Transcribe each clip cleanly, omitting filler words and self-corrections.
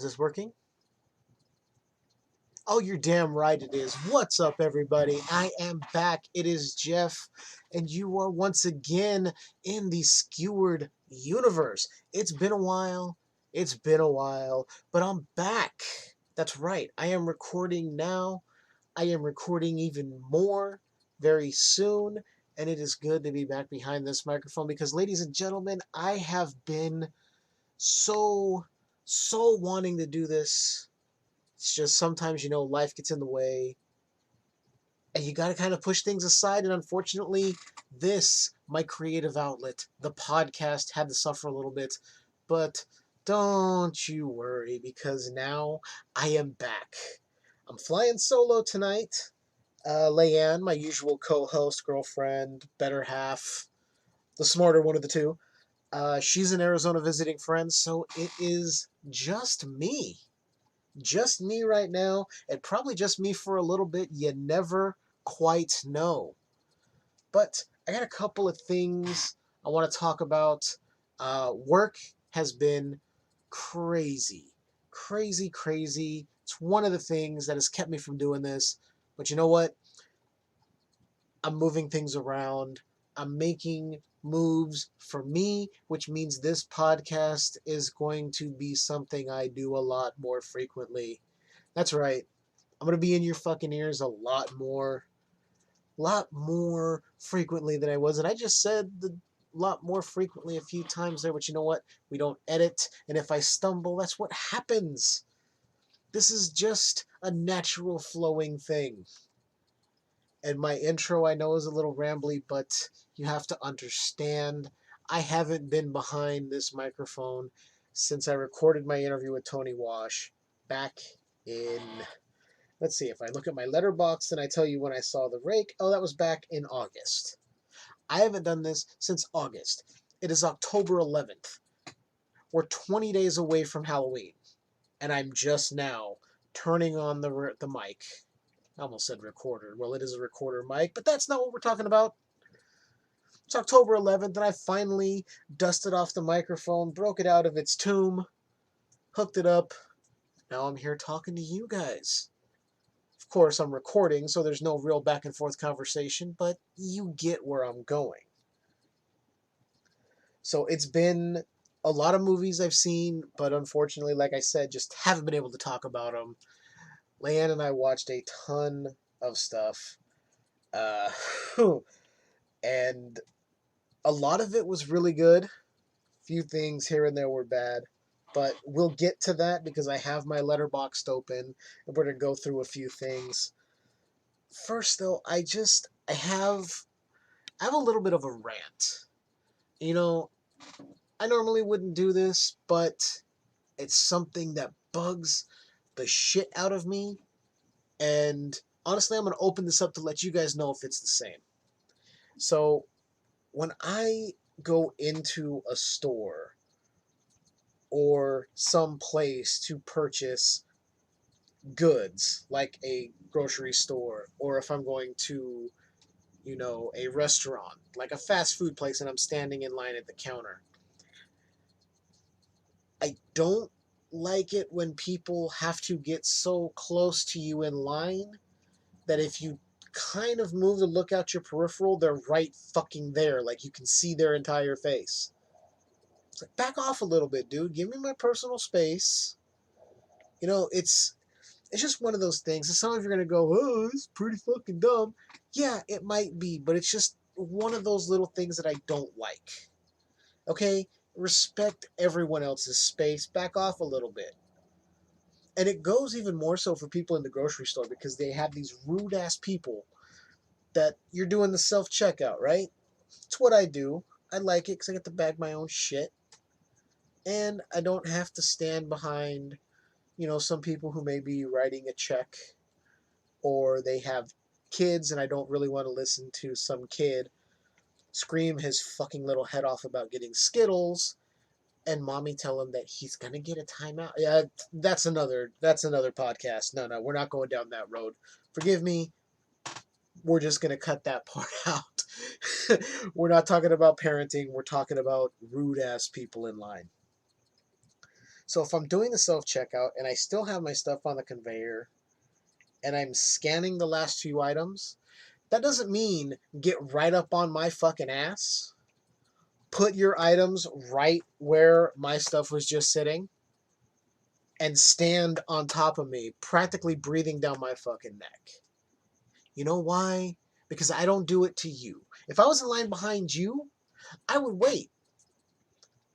Is this working? Oh, you're damn right it is. What's up, everybody? I am back. It is Jeff, and you are once again in the Skewered Universe. It's been a while. It's been a while, but I'm back. That's right. I am recording now. I am recording even more very soon, and it is good to be back behind this microphone because, ladies and gentlemen, I have been so wanting to do this. It's just sometimes, life gets in the way and you got to kind of push things aside. And unfortunately, my creative outlet, the podcast, had to suffer a little bit. But don't you worry, because now I am back. I'm flying solo tonight. Leanne, my usual co-host, girlfriend, better half, the smarter one of the two. She's in Arizona visiting friends, so it is just me. Just me right now, and probably just me for a little bit. You never quite know. But I got a couple of things I want to talk about. Work has been crazy. Crazy, crazy. It's one of the things that has kept me from doing this. But you know what? I'm moving things around. I'm making moves for me, which means this podcast is going to be something I do a lot more frequently. That's right. I'm going to be in your fucking ears a lot more frequently than I was. And I just said the lot more frequently a few times there, but you know what? We don't edit. And if I stumble, that's what happens. This is just a natural flowing thing. And my intro, I know, is a little rambly, but you have to understand, I haven't been behind this microphone since I recorded my interview with Tony Wash back in, let's see, if I look at my letterbox and I tell you when I saw the rake, that was back in August. I haven't done this since August. It is October 11th. We're 20 days away from Halloween, and I'm just now turning on the mic. I almost said recorder. Well, it is a recorder mic, but that's not what we're talking about. It's October 11th, and I finally dusted off the microphone, broke it out of its tomb, hooked it up. Now I'm here talking to you guys. Of course, I'm recording, so there's no real back and forth conversation, but you get where I'm going. So it's been a lot of movies I've seen, but unfortunately, like I said, just haven't been able to talk about them. Leanne and I watched a ton of stuff, and a lot of it was really good. A few things here and there were bad, but we'll get to that because I have my letterboxd open, and we're going to go through a few things. First, though, I have a little bit of a rant. I normally wouldn't do this, but it's something that bugs the shit out of me. And honestly, I'm going to open this up to let you guys know if it's the same. So, when I go into a store or some place to purchase goods, like a grocery store, or if I'm going to, a restaurant, like a fast food place, and I'm standing in line at the counter, I don't like it when people have to get so close to you in line that if you kind of move to look out your peripheral, they're right fucking there. Like you can see their entire face. It's like, back off a little bit, dude. Give me my personal space. It's just one of those things. And some of you are going to go, oh, this is pretty fucking dumb. Yeah, it might be, but it's just one of those little things that I don't like. Okay? Respect everyone else's space. Back off a little bit. And it goes even more so for people in the grocery store because they have these rude ass people that you're doing the self checkout, right? It's what I do. I like it because I get to bag my own shit. And I don't have to stand behind, some people who may be writing a check or they have kids and I don't really want to listen to some kid scream his fucking little head off about getting Skittles and mommy tell him that he's gonna get a timeout. Yeah, that's another podcast. No, we're not going down that road. Forgive me. We're just gonna cut that part out. We're not talking about parenting. We're talking about rude ass people in line. So if I'm doing the self-checkout and I still have my stuff on the conveyor and I'm scanning the last few items, that doesn't mean get right up on my fucking ass, put your items right where my stuff was just sitting, and stand on top of me, practically breathing down my fucking neck. You know why? Because I don't do it to you. If I was in line behind you, I would wait.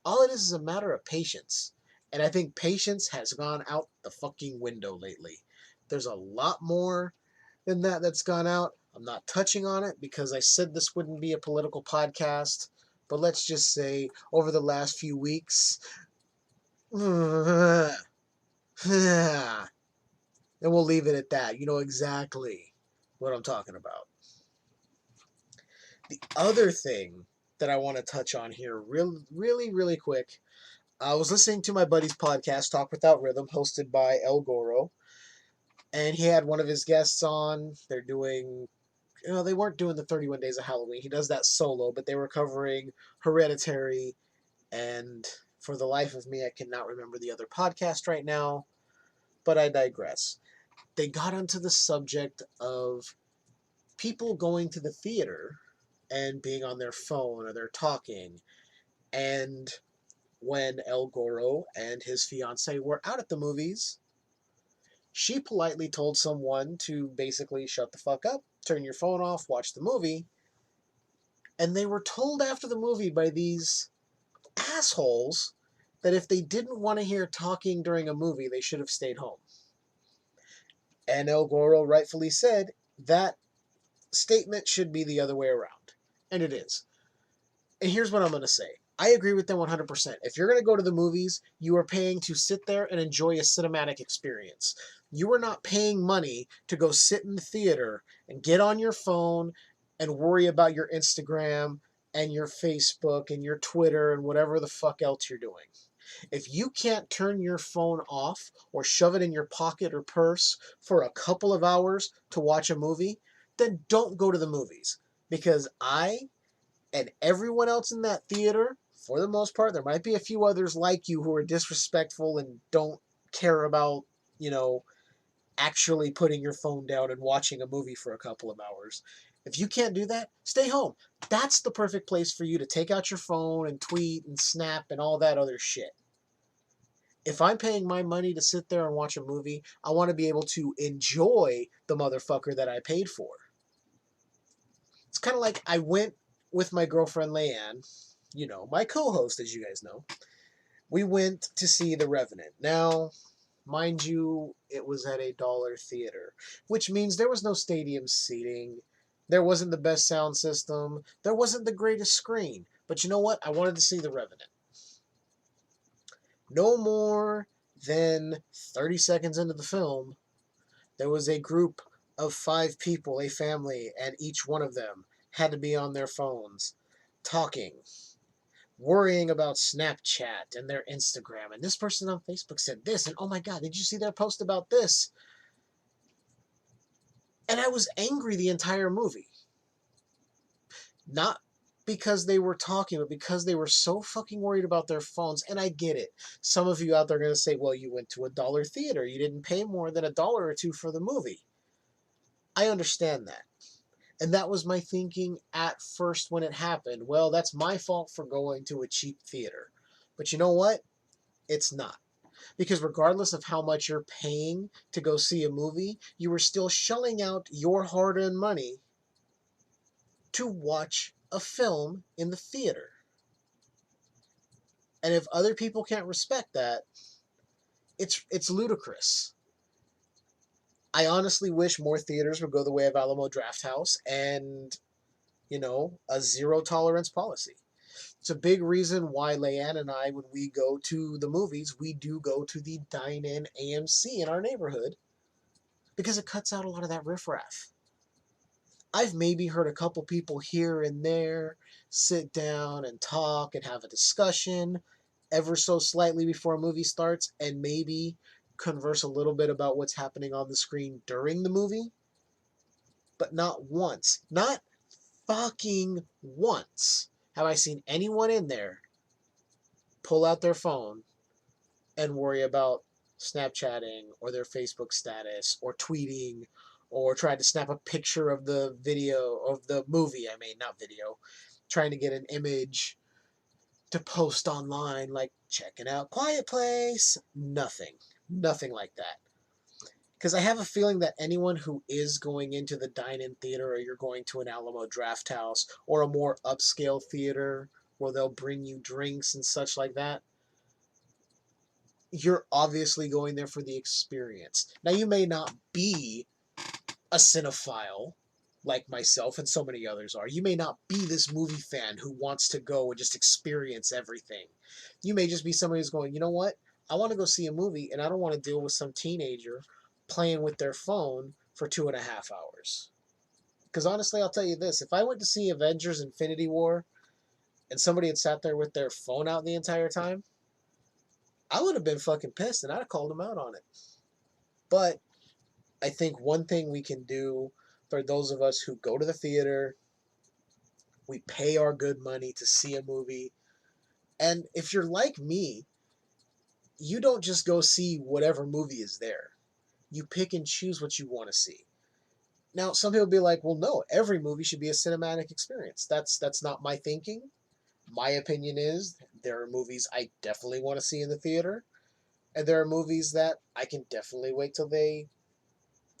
All it is a matter of patience. And I think patience has gone out the fucking window lately. There's a lot more than that that's gone out. I'm not touching on it because I said this wouldn't be a political podcast. But let's just say over the last few weeks, and we'll leave it at that. You know exactly what I'm talking about. The other thing that I want to touch on here, really quick, I was listening to my buddy's podcast, Talk Without Rhythm, hosted by El Goro, and he had one of his guests on. They're doing, they weren't doing the 31 Days of Halloween. He does that solo, but they were covering Hereditary, and for the life of me, I cannot remember the other podcast right now, but I digress. They got onto the subject of people going to the theater and being on their phone or they're talking, and when El Goro and his fiancée were out at the movies, she politely told someone to basically shut the fuck up, turn your phone off, watch the movie. And they were told after the movie by these assholes that if they didn't want to hear talking during a movie, they should have stayed home. And El Goro rightfully said that statement should be the other way around. And it is. And here's what I'm going to say. I agree with them 100%. If you're going to go to the movies, you are paying to sit there and enjoy a cinematic experience. You are not paying money to go sit in the theater and get on your phone and worry about your Instagram and your Facebook and your Twitter and whatever the fuck else you're doing. If you can't turn your phone off or shove it in your pocket or purse for a couple of hours to watch a movie, then don't go to the movies. Because I and everyone else in that theater, for the most part, there might be a few others like you who are disrespectful and don't care about, actually putting your phone down and watching a movie for a couple of hours. If you can't do that, stay home. That's the perfect place for you to take out your phone and tweet and snap and all that other shit. If I'm paying my money to sit there and watch a movie, I want to be able to enjoy the motherfucker that I paid for. It's kind of like I went with my girlfriend Leanne, my co-host, as you guys know. We went to see The Revenant. Now, mind you, it was at a dollar theater, which means there was no stadium seating. There wasn't the best sound system. There wasn't the greatest screen. But you know what? I wanted to see The Revenant. No more than 30 seconds into the film, there was a group of 5 people, a family, and each one of them had to be on their phones, talking, worrying about Snapchat and their Instagram. And this person on Facebook said this, and oh my God, did you see their post about this? And I was angry the entire movie. Not because they were talking, but because they were so fucking worried about their phones. And I get it. Some of you out there are going to say, well, you went to a dollar theater. You didn't pay more than $1 or $2 for the movie. I understand that. And that was my thinking at first when it happened. Well, that's my fault for going to a cheap theater. But you know what? It's not. Because regardless of how much you're paying to go see a movie, you are still shelling out your hard-earned money to watch a film in the theater. And if other people can't respect that, it's ludicrous. I honestly wish more theaters would go the way of Alamo Drafthouse and, a zero tolerance policy. It's a big reason why Leanne and I, when we go to the movies, we do go to the dine-in AMC in our neighborhood because it cuts out a lot of that riffraff. I've maybe heard a couple people here and there sit down and talk and have a discussion ever so slightly before a movie starts and maybe converse a little bit about what's happening on the screen during the movie. But not once, not fucking once have I seen anyone in there pull out their phone and worry about Snapchatting or their Facebook status or tweeting or trying to snap a picture of the video of the movie. I mean, not video, trying to get an image to post online, like checking out Quiet Place. Nothing like that. Because I have a feeling that anyone who is going into the dine-in theater, or you're going to an Alamo Draft House or a more upscale theater where they'll bring you drinks and such like that, you're obviously going there for the experience. Now, you may not be a cinephile like myself and so many others are. You may not be this movie fan who wants to go and just experience everything. You may just be somebody who's going, you know what? I want to go see a movie and I don't want to deal with some teenager playing with their phone for 2.5 hours. Because honestly, I'll tell you this. If I went to see Avengers Infinity War and somebody had sat there with their phone out the entire time, I would have been fucking pissed and I'd have called them out on it. But I think one thing we can do for those of us who go to the theater, we pay our good money to see a movie. And if you're like me, you don't just go see whatever movie is there. You pick and choose what you want to see. Now, some people be like, well, no, every movie should be a cinematic experience. That's not my thinking. My opinion is there are movies I definitely want to see in the theater, and there are movies that I can definitely wait till they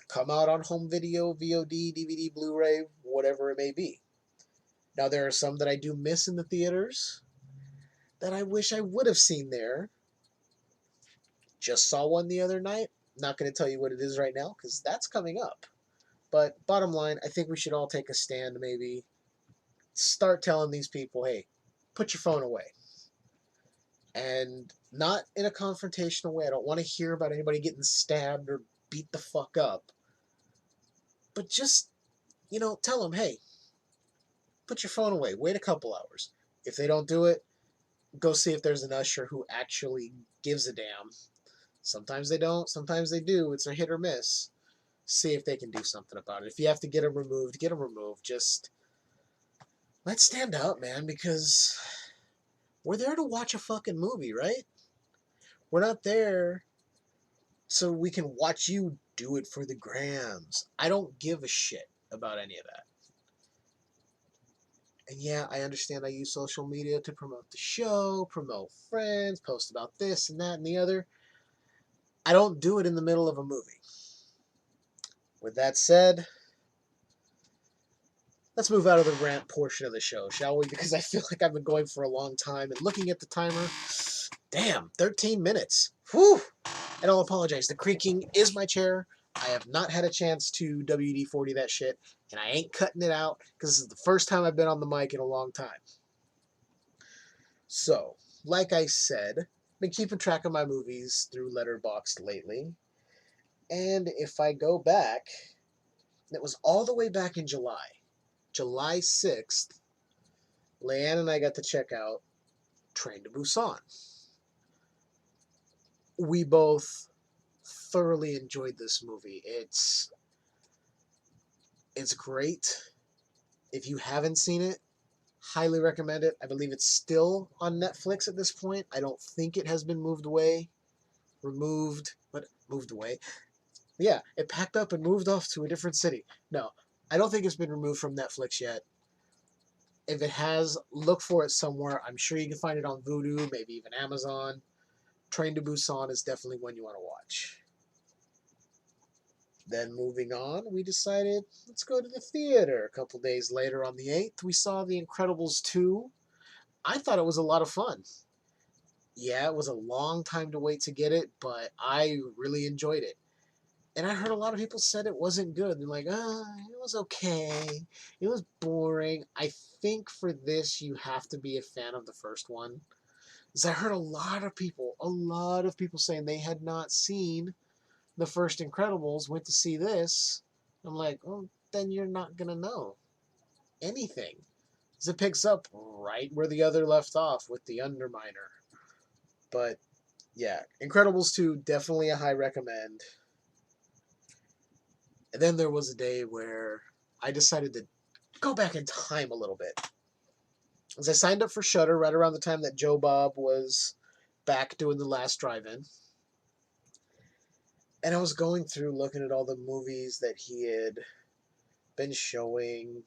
come out on home video, VOD, DVD, Blu-ray, whatever it may be. Now, there are some that I do miss in the theaters that I wish I would have seen there. Just saw one the other night. Not going to tell you what it is right now because that's coming up. But bottom line, I think we should all take a stand, maybe start telling these people, hey, put your phone away. And not in a confrontational way. I don't want to hear about anybody getting stabbed or beat the fuck up. But just, tell them, hey, put your phone away. Wait a couple hours. If they don't do it, go see if there's an usher who actually gives a damn. Sometimes they don't. Sometimes they do. It's a hit or miss. See if they can do something about it. If you have to get them removed, get them removed. Just let's stand up, man, because we're there to watch a fucking movie, right? We're not there so we can watch you do it for the grams. I don't give a shit about any of that. And yeah, I understand I use social media to promote the show, promote friends, post about this and that and the other. I don't do it in the middle of a movie. With that said, let's move out of the rant portion of the show, shall we? Because I feel like I've been going for a long time, and looking at the timer, damn, 13 minutes. Whew! And I'll apologize. The creaking is my chair. I have not had a chance to WD-40 that shit, and I ain't cutting it out because this is the first time I've been on the mic in a long time. So, like I said, I've been keeping track of my movies through Letterboxd lately. And if I go back, it was all the way back in July 6th, Leanne and I got to check out Train to Busan. We both thoroughly enjoyed this movie. It's great. If you haven't seen it, highly recommend it. I believe it's still on Netflix at this point. I don't think it has been moved away. Yeah, it packed up and moved off to a different city. No, I don't think it's been removed from Netflix yet. If it has, look for it somewhere. I'm sure you can find it on Vudu, maybe even Amazon. Train to Busan is definitely one you want to watch. Then moving on, we decided, let's go to the theater. A couple days later on the 8th, we saw The Incredibles 2. I thought it was a lot of fun. Yeah, it was a long time to wait to get it, but I really enjoyed it. And I heard a lot of people said it wasn't good. They're like, it was okay. It was boring. I think for this, you have to be a fan of the first one. Because I heard a lot of people saying they had not seen the first Incredibles, went to see this. I'm like, well, then you're not going to know anything. Because it picks up right where the other left off with the Underminer. But, yeah, Incredibles 2, definitely a high recommend. And then there was a day where I decided to go back in time a little bit. As I signed up for Shudder right around the time that Joe Bob was back doing the last drive-in. And I was going through looking at all the movies that he had been showing,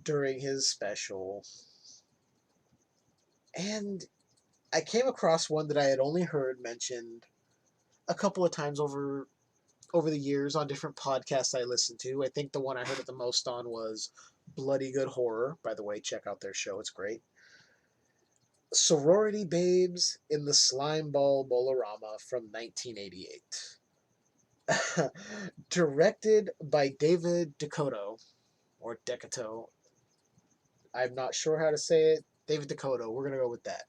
during his special. And I came across one that I had only heard mentioned a couple of times over the years on different podcasts I listened to. I think the one I heard it the most on was Bloody Good Horror. By the way, check out their show. It's great. Sorority Babes in the Slimeball Bolorama from 1988. Directed by David Decoto, or Decato. I'm not sure how to say it. David Decoto. We're going to go with that.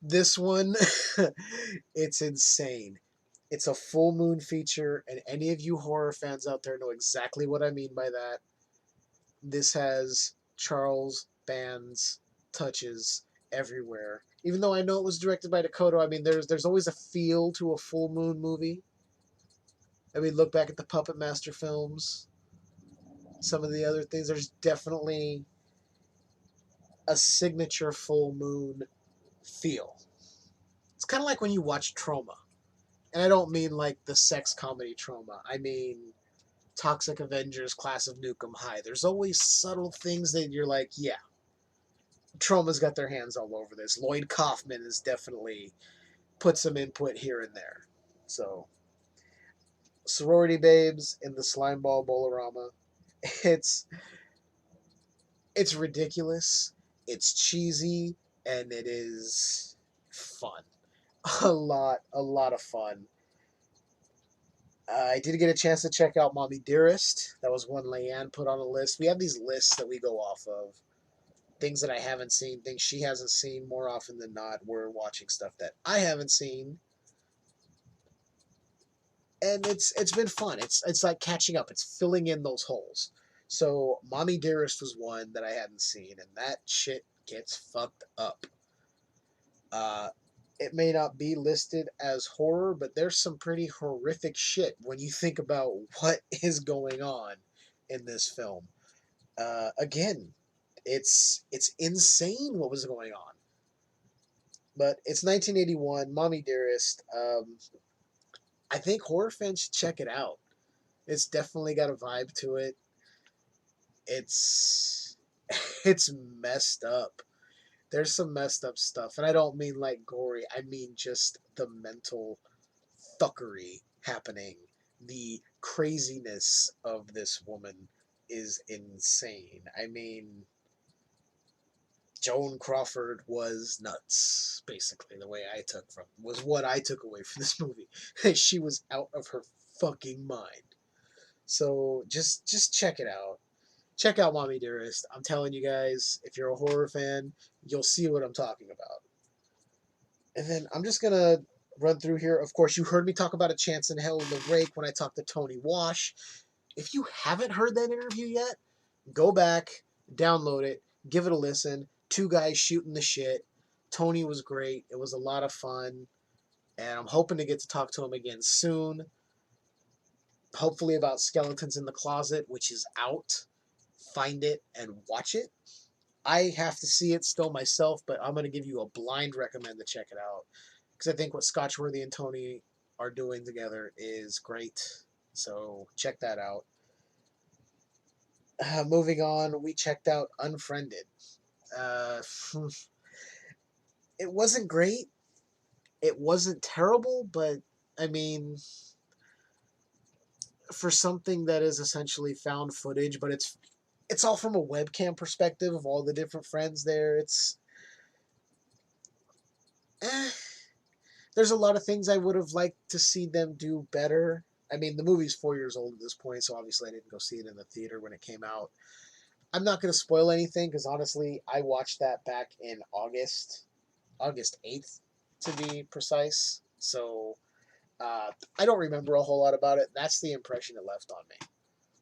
This one, it's insane. It's a full moon feature, and any of you horror fans out there know exactly what I mean by that. This has Charles Band's touches everywhere. Even though I know it was directed by Dakota, I mean, there's always a feel to a full moon movie. I mean, look back at the Puppet Master films. Some of the other things, there's definitely a signature full moon feel. It's kind of like when you watch Trauma. And I don't mean like the sex comedy Trauma. I mean Toxic Avengers, Class of Nukem High. There's always subtle things that you're like, yeah, Trauma's got their hands all over this. Lloyd Kaufman has definitely put some input here and there. So, Sorority Babes in the Slimeball Bolorama. It's ridiculous. It's cheesy, and it is fun. A lot of fun. I did get a chance to check out Mommy Dearest. That was one Leanne put on a list. We have these lists that we go off of. Things that I haven't seen, things she hasn't seen. More often than not, we're watching stuff that I haven't seen. And it's been fun. It's like catching up. It's filling in those holes. So Mommy Dearest was one that I hadn't seen, and that shit gets fucked up. It may not be listed as horror, but there's some pretty horrific shit when you think about what is going on in this film. Again, it's insane what was going on. But it's 1981, Mommy Dearest. I think horror fans should check it out. It's definitely got a vibe to it. It's it's messed up. There's some messed up stuff, and I don't mean like gory. I mean just the mental fuckery happening. The craziness of this woman is insane. I mean, Joan Crawford was nuts, basically, the way was what I took away from this movie. She was out of her fucking mind. So just check it out. Check out Mommy Dearest. I'm telling you guys, if you're a horror fan, you'll see what I'm talking about. And then I'm just going to run through here. Of course, you heard me talk about A Chance in Hell in the Rake when I talked to Tony Wash. If you haven't heard that interview yet, go back, download it, give it a listen. Two guys shooting the shit. Tony was great. It was a lot of fun. And I'm hoping to get to talk to him again soon. Hopefully about Skeletons in the Closet, which is out. Find it and watch it. I have to see it still myself, but I'm going to give you a blind recommend to check it out. Because I think what Scotchworthy and Tony are doing together is great. So check that out. Moving on, we checked out Unfriended. It wasn't great. It wasn't terrible, but I mean, for something that is essentially found footage, but it's all from a webcam perspective of all the different friends there. There's a lot of things I would have liked to see them do better. I mean, the movie's 4 years old at this point, so obviously I didn't go see it in the theater when it came out. I'm not going to spoil anything because honestly, I watched that back in August 8th to be precise. So I don't remember a whole lot about it. That's the impression it left on me.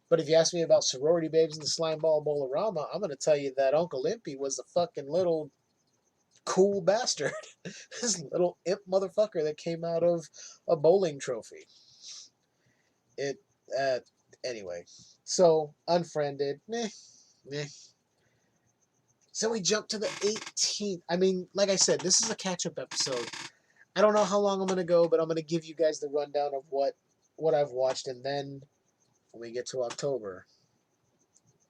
But if you ask me about Sorority Babes and the Slimeball Bolorama, I'm going to tell you that Uncle Impy was the fucking little cool bastard. This little imp motherfucker that came out of a bowling trophy. Anyway. So, Unfriended. Meh. So we jump to the 18th. I mean, like I said, this is a catch-up episode. I don't know how long I'm going to go, but I'm going to give you guys the rundown of what I've watched, and then when we get to October,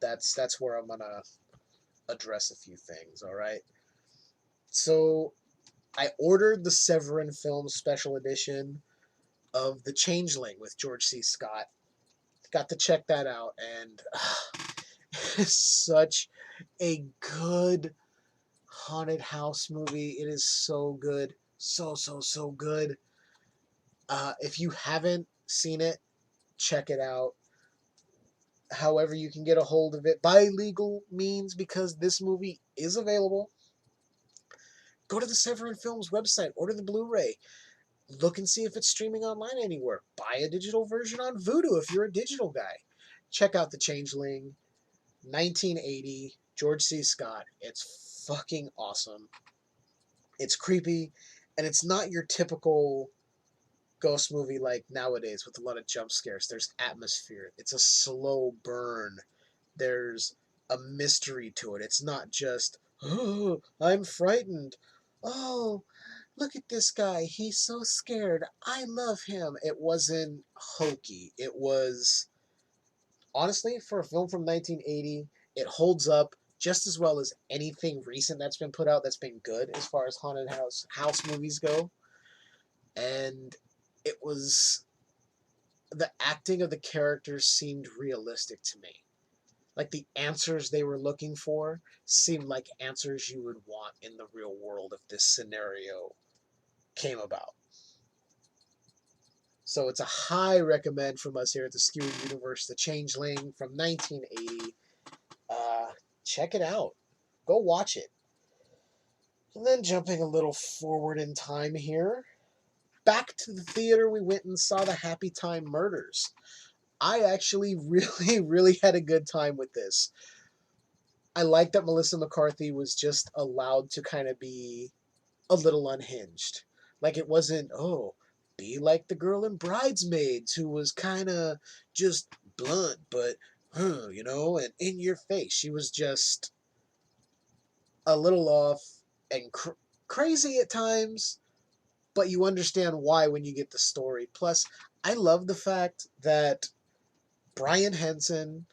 that's where I'm going to address a few things, all right? So I ordered the Severin Film Special Edition of The Changeling with George C. Scott. Got to check that out, and it's such a good haunted house movie. It is so good. So good. If you haven't seen it, check it out. However you can get a hold of it by legal means, because this movie is available. Go to the Severin Films website, order the Blu-ray, look and see if it's streaming online anywhere. Buy a digital version on Vudu if you're a digital guy. Check out The Changeling, 1980, George C. Scott. It's fucking awesome. It's creepy, and it's not your typical ghost movie like nowadays with a lot of jump scares. There's atmosphere. It's a slow burn. There's a mystery to it. It's not just, oh, I'm frightened. Oh, look at this guy. He's so scared. I love him. It wasn't hokey. It was, honestly, for a film from 1980, it holds up just as well as anything recent that's been put out that's been good as far as haunted house movies go. And it was, the acting of the characters seemed realistic to me. Like the answers they were looking for seemed like answers you would want in the real world if this scenario came about. So it's a high recommend from us here at the Skewered Universe, The Changeling from 1980. Check it out. Go watch it. And then jumping a little forward in time here, back to the theater, we went and saw the Happy Time Murders. I actually really had a good time with this. I like that Melissa McCarthy was just allowed to kind of be a little unhinged. Like it wasn't, oh, be like the girl in Bridesmaids who was kind of just blunt, but, and in your face. She was just a little off and crazy at times, but you understand why when you get the story. Plus, I love the fact that Brian Henson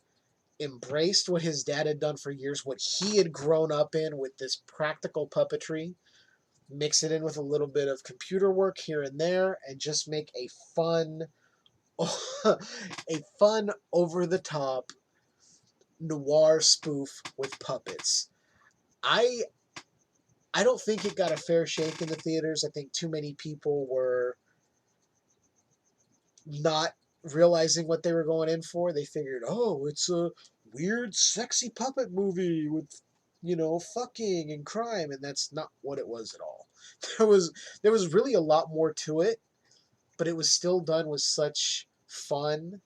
embraced what his dad had done for years, what he had grown up in with this practical puppetry, mix it in with a little bit of computer work here and there, and just make a fun, a fun over the top noir spoof with puppets. I I don't think it got a fair shake in the theaters. I think too many people were not realizing what they were going in for. They figured, oh, it's a weird, sexy puppet movie with, fucking and crime, and that's not what it was at all. There was really a lot more to it, but it was still done with such fun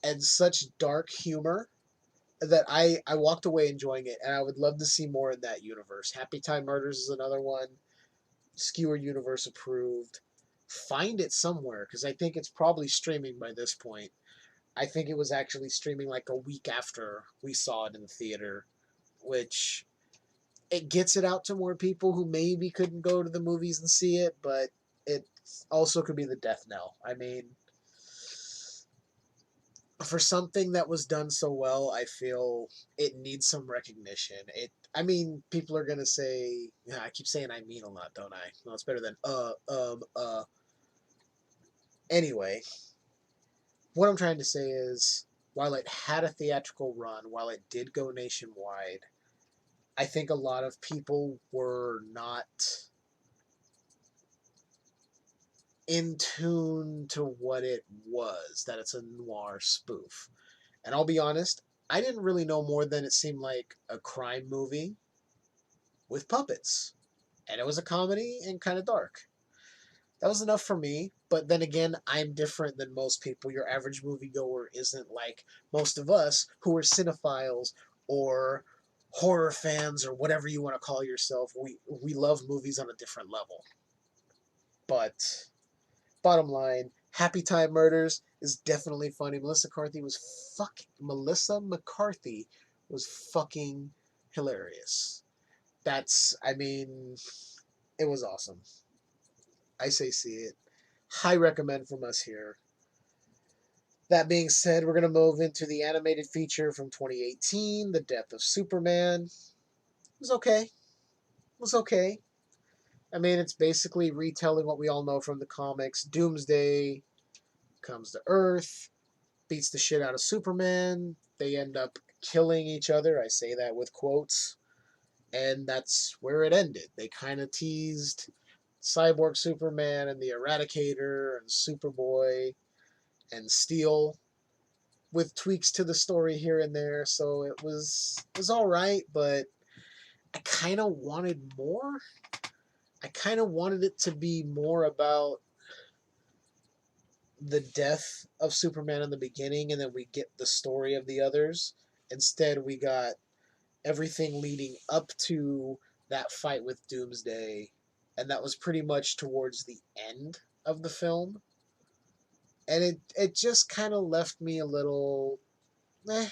and such dark humor that I walked away enjoying it, and I would love to see more in that universe. Happy Time Murders is another one. Skewered Universe approved. Find it somewhere, because I think it's probably streaming by this point. I think it was actually streaming like a week after we saw it in the theater, which it gets it out to more people who maybe couldn't go to the movies and see it, but it also could be the death knell. I mean, for something that was done so well, I feel it needs some recognition. I mean, people are gonna say, yeah, I keep saying I mean a lot, don't I? Well, it's better than Anyway, what I'm trying to say is, while it had a theatrical run, while it did go nationwide, I think a lot of people were not in tune to what it was, that it's a noir spoof. And I'll be honest, I didn't really know more than it seemed like a crime movie with puppets. And it was a comedy and kind of dark. That was enough for me, but then again, I'm different than most people. Your average moviegoer isn't like most of us who are cinephiles or horror fans or whatever you want to call yourself. We love movies on a different level. But bottom line, Happy Time Murders is definitely funny. Melissa McCarthy was fucking hilarious. It was awesome. I say see it. High recommend from us here. That being said, we're going to move into the animated feature from 2018, The Death of Superman. It was okay. It was okay. It's basically retelling what we all know from the comics. Doomsday comes to Earth, beats the shit out of Superman. They end up killing each other. I say that with quotes. And that's where it ended. They kind of teased Cyborg Superman and the Eradicator and Superboy and Steel with tweaks to the story here and there. So it was all right, but I kind of wanted more. I kind of wanted it to be more about the death of Superman in the beginning, and then we get the story of the others. Instead, we got everything leading up to that fight with Doomsday, and that was pretty much towards the end of the film. And it just kind of left me a little, it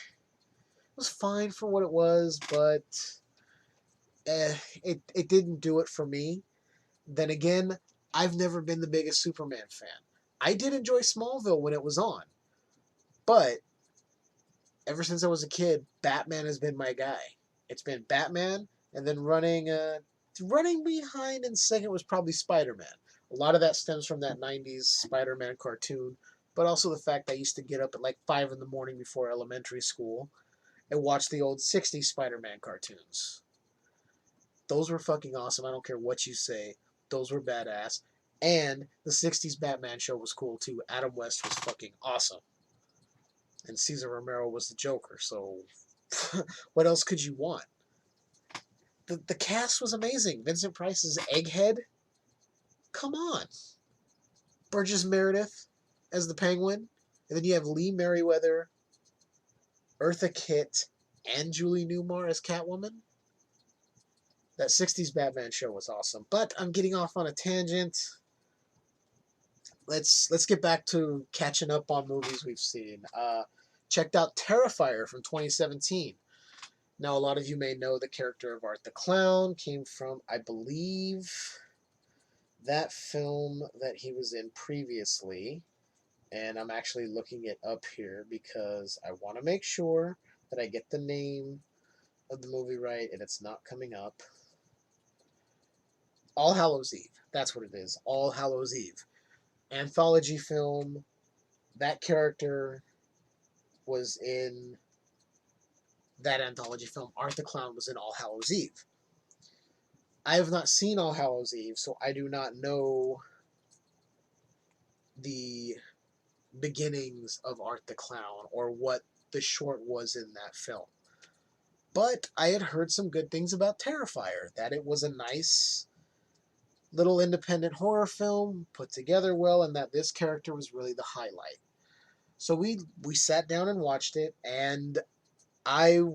was fine for what it was, but it didn't do it for me. Then again, I've never been the biggest Superman fan. I did enjoy Smallville when it was on, but ever since I was a kid, Batman has been my guy. It's been Batman, and then running behind in second was probably Spider-Man. A lot of that stems from that 90s Spider-Man cartoon, but also the fact that I used to get up at like 5 in the morning before elementary school and watch the old 60s Spider-Man cartoons. Those were fucking awesome. I don't care what you say. Those were badass. And the 60s Batman show was cool too. Adam West was fucking awesome. And Cesar Romero was the Joker, so what else could you want? The cast was amazing. Vincent Price's Egghead. Come on. Burgess Meredith as the Penguin. And then you have Lee Merriweather, Eartha Kitt, and Julie Newmar as Catwoman. That 60s Batman show was awesome. But I'm getting off on a tangent. Let's get back to catching up on movies we've seen. Checked out Terrifier from 2017. Now, a lot of you may know the character of Art the Clown came from, I believe, that film that he was in previously. And I'm actually looking it up here because I want to make sure that I get the name of the movie right, and it's not coming up. All Hallows Eve. That's what it is. All Hallows Eve. Anthology film. That character was in that anthology film. Art the Clown was in All Hallows Eve. I have not seen All Hallows Eve, so I do not know the beginnings of Art the Clown or what the short was in that film. But I had heard some good things about Terrifier, that it was a nice little independent horror film put together well, and that this character was really the highlight. So we sat down and watched it, and I'd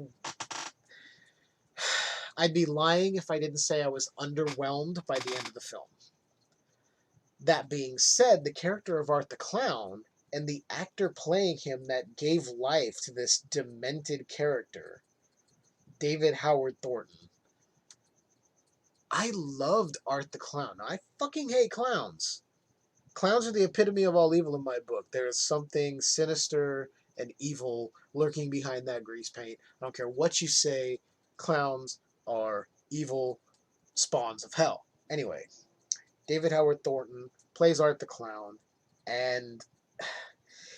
be lying if I didn't say I was underwhelmed by the end of the film. That being said, the character of Art the Clown and the actor playing him that gave life to this demented character, David Howard Thornton. I loved Art the Clown. I fucking hate clowns. Clowns are the epitome of all evil in my book. There is something sinister and evil lurking behind that grease paint. I don't care what you say, clowns are evil spawns of hell. Anyway, David Howard Thornton plays Art the Clown, and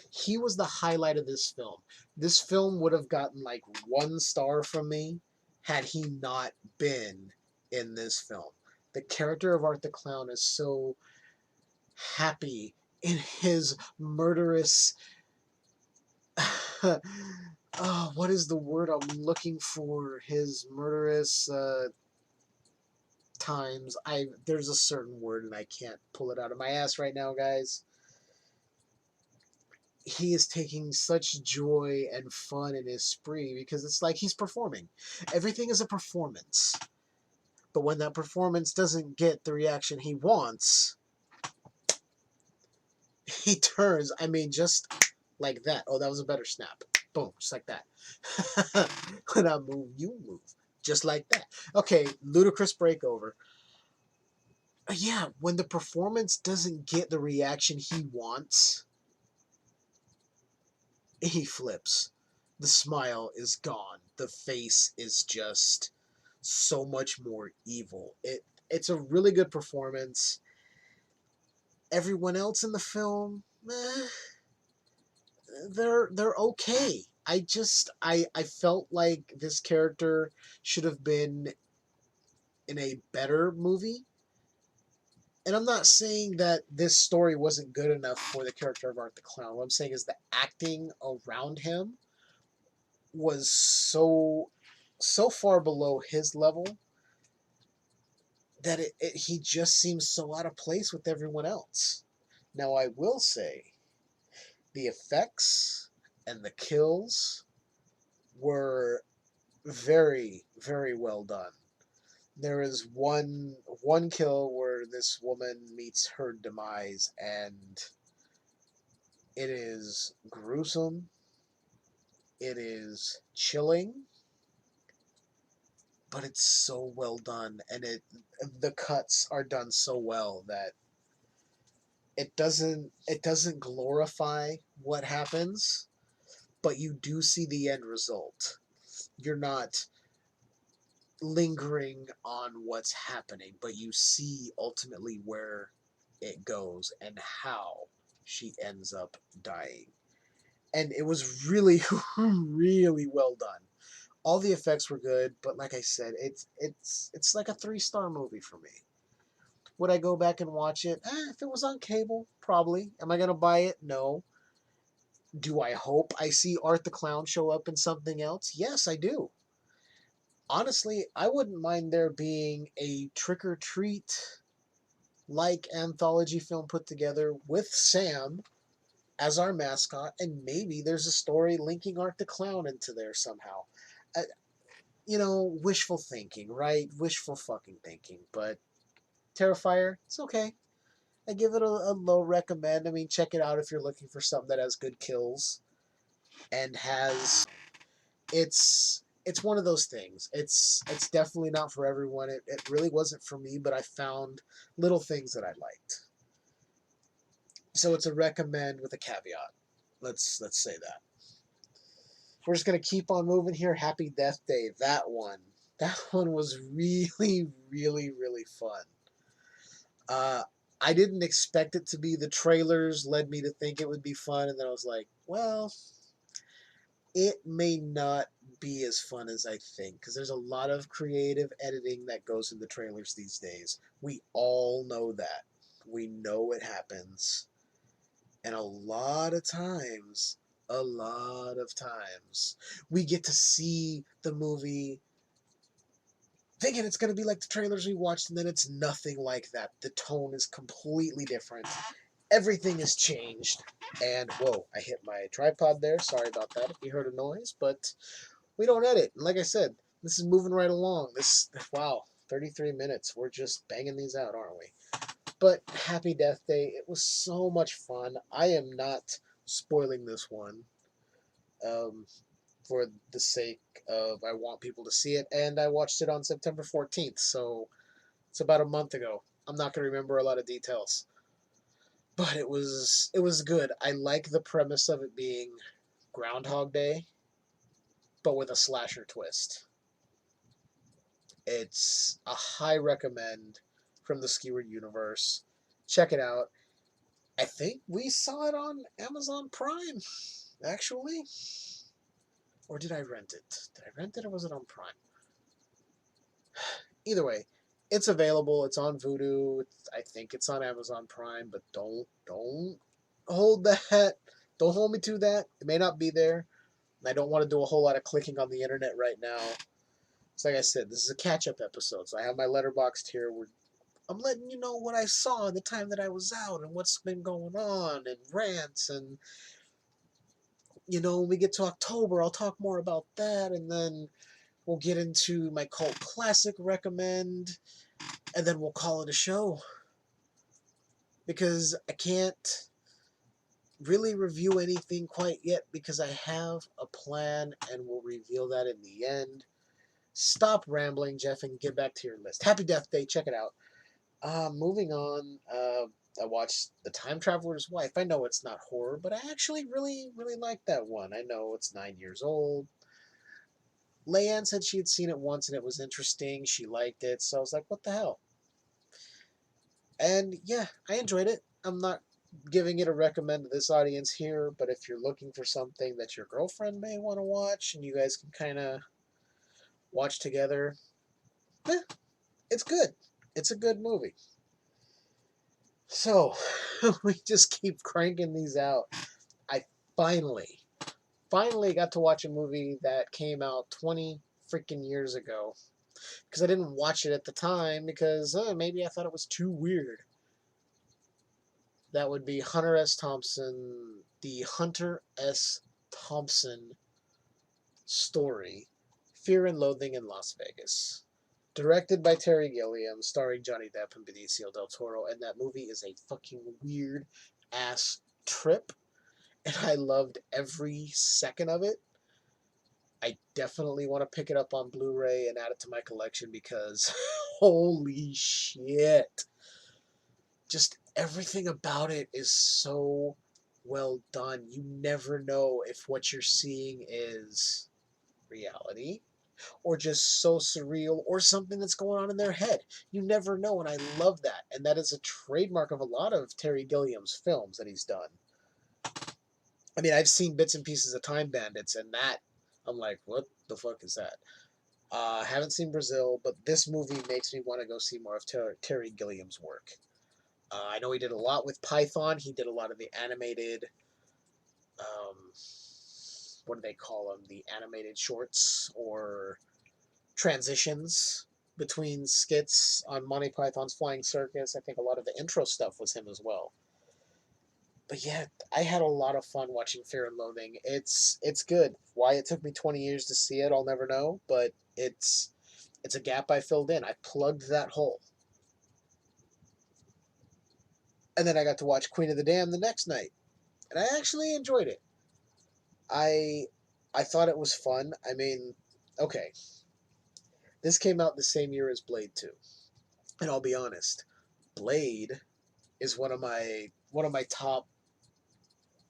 he was the highlight of this film. This film would have gotten like 1 star from me had he not been in this film. The character of Art the Clown is so happy in his murderous what is the word I'm looking for? His murderous times. There's a certain word and I can't pull it out of my ass right now, guys. He is taking such joy and fun in his spree because it's like he's performing. Everything is a performance. But when that performance doesn't get the reaction he wants, he turns, just like that. Oh, that was a better snap. Boom, just like that. When I move, you move. Just like that. Okay, ludicrous breakover. Yeah, when the performance doesn't get the reaction he wants, he flips. The smile is gone. The face is just so much more evil. It's a really good performance. Everyone else in the film, they're okay. I felt like this character should have been in a better movie. And I'm not saying that this story wasn't good enough for the character of Art the Clown. What I'm saying is the acting around him was so far below his level that he just seems so out of place with everyone else. Now I will say the effects and the kills were very, very well done. There is one kill where this woman meets her demise, and it is gruesome. It is chilling, but it's so well done, and the cuts are done so well that it doesn't glorify what happens, but you do see the end result. You're not lingering on what's happening, but you see ultimately where it goes and how she ends up dying. And it was really, really well done. All the effects were good, but like I said, it's like a 3-star movie for me. Would I go back and watch it? If it was on cable, probably. Am I gonna buy it? No. Do I hope I see Art the Clown show up in something else? Yes, I do. Honestly, I wouldn't mind there being a Trick or Treat like anthology film put together with Sam as our mascot, and maybe there's a story linking Art the Clown into there somehow. Uh, wishful thinking, right? Wishful fucking thinking. But Terrifier, it's okay. I give it a low recommend. I mean, check it out if you're looking for something that has good kills and has. It's one of those things. It's definitely not for everyone. It really wasn't for me, but I found little things that I liked. So it's a recommend with a caveat. Let's say that. We're just gonna keep on moving here. Happy Death Day. That one was really, really, really fun. I didn't expect it to be. The trailers led me to think it would be fun, and then I was like, well, it may not be as fun as I think, because there's a lot of creative editing that goes in the trailers these days. We all know that. We know it happens. And a lot of times, we get to see the movie thinking it's going to be like the trailers we watched, and then it's nothing like that. The tone is completely different. Everything has changed. And whoa, I hit my tripod there. Sorry about that if you heard a noise, but we don't edit. And like I said, this is moving right along. Wow, 33 minutes. We're just banging these out, aren't we? But Happy Death Day, it was so much fun. I am not spoiling this one um, for the sake of I want people to see it. And I watched it on September 14th, so it's about a month ago. I'm not going to remember a lot of details. But it was good. I like the premise of it being Groundhog Day, but with a slasher twist. It's a high recommend from the Skewered Universe. Check it out. I think we saw it on Amazon Prime, actually. Or did I rent it? Did I rent it or was it on Prime? Either way, it's available. It's on Vudu. I think it's on Amazon Prime, but don't hold that. Don't hold me to that. It may not be there. I don't want to do a whole lot of clicking on the internet right now. It's like I said, this is a catch-up episode, so I have my letterboxd here. I'm letting you know what I saw the time that I was out and what's been going on and rants and when we get to October, I'll talk more about that, and then we'll get into my cult classic recommend, and then we'll call it a show. Because I can't really review anything quite yet because I have a plan and we'll reveal that in the end. Stop rambling, Jeff, and get back to your list. Happy Death Day, check it out. Moving on, I watched The Time Traveler's Wife. I know it's not horror, but I actually really, really like that one. I know it's 9 years old. Leanne said she had seen it once and it was interesting. She liked it, so I was like, what the hell? And yeah, I enjoyed it. I'm not giving it a recommend to this audience here, but if you're looking for something that your girlfriend may want to watch and you guys can kind of watch together, eh, it's good. It's a good movie. So, we just keep cranking these out. I finally got to watch a movie that came out 20 freaking years ago. Because I didn't watch it at the time because maybe I thought it was too weird. That would be the Hunter S. Thompson story, Fear and Loathing in Las Vegas. Directed by Terry Gilliam, starring Johnny Depp and Benicio del Toro, and that movie is a fucking weird ass trip, and I loved every second of it. I definitely want to pick it up on Blu-ray and add it to my collection because holy shit. Just everything about it is so well done. You never know if what you're seeing is reality or just so surreal or something that's going on in their head. You never know, and I love that. And that is a trademark of a lot of Terry Gilliam's films that he's done. I mean, I've seen bits and pieces of Time Bandits, and that, I'm like, what the fuck is that? I haven't seen Brazil, but this movie makes me want to go see more of Terry Gilliam's work. I know he did a lot with Python. He did a lot of the animated, um, what do they call them? The animated shorts or transitions between skits on Monty Python's Flying Circus. I think a lot of the intro stuff was him as well. But yeah, I had a lot of fun watching Fear and Loathing. It's good. Why it took me 20 years to see it, I'll never know. But it's a gap I filled in. I plugged that hole. And then I got to watch Queen of the Damned the next night, and I actually enjoyed it. I I thought it was fun. I mean, okay, this came out the same year as Blade 2. And I'll be honest, Blade is one of my top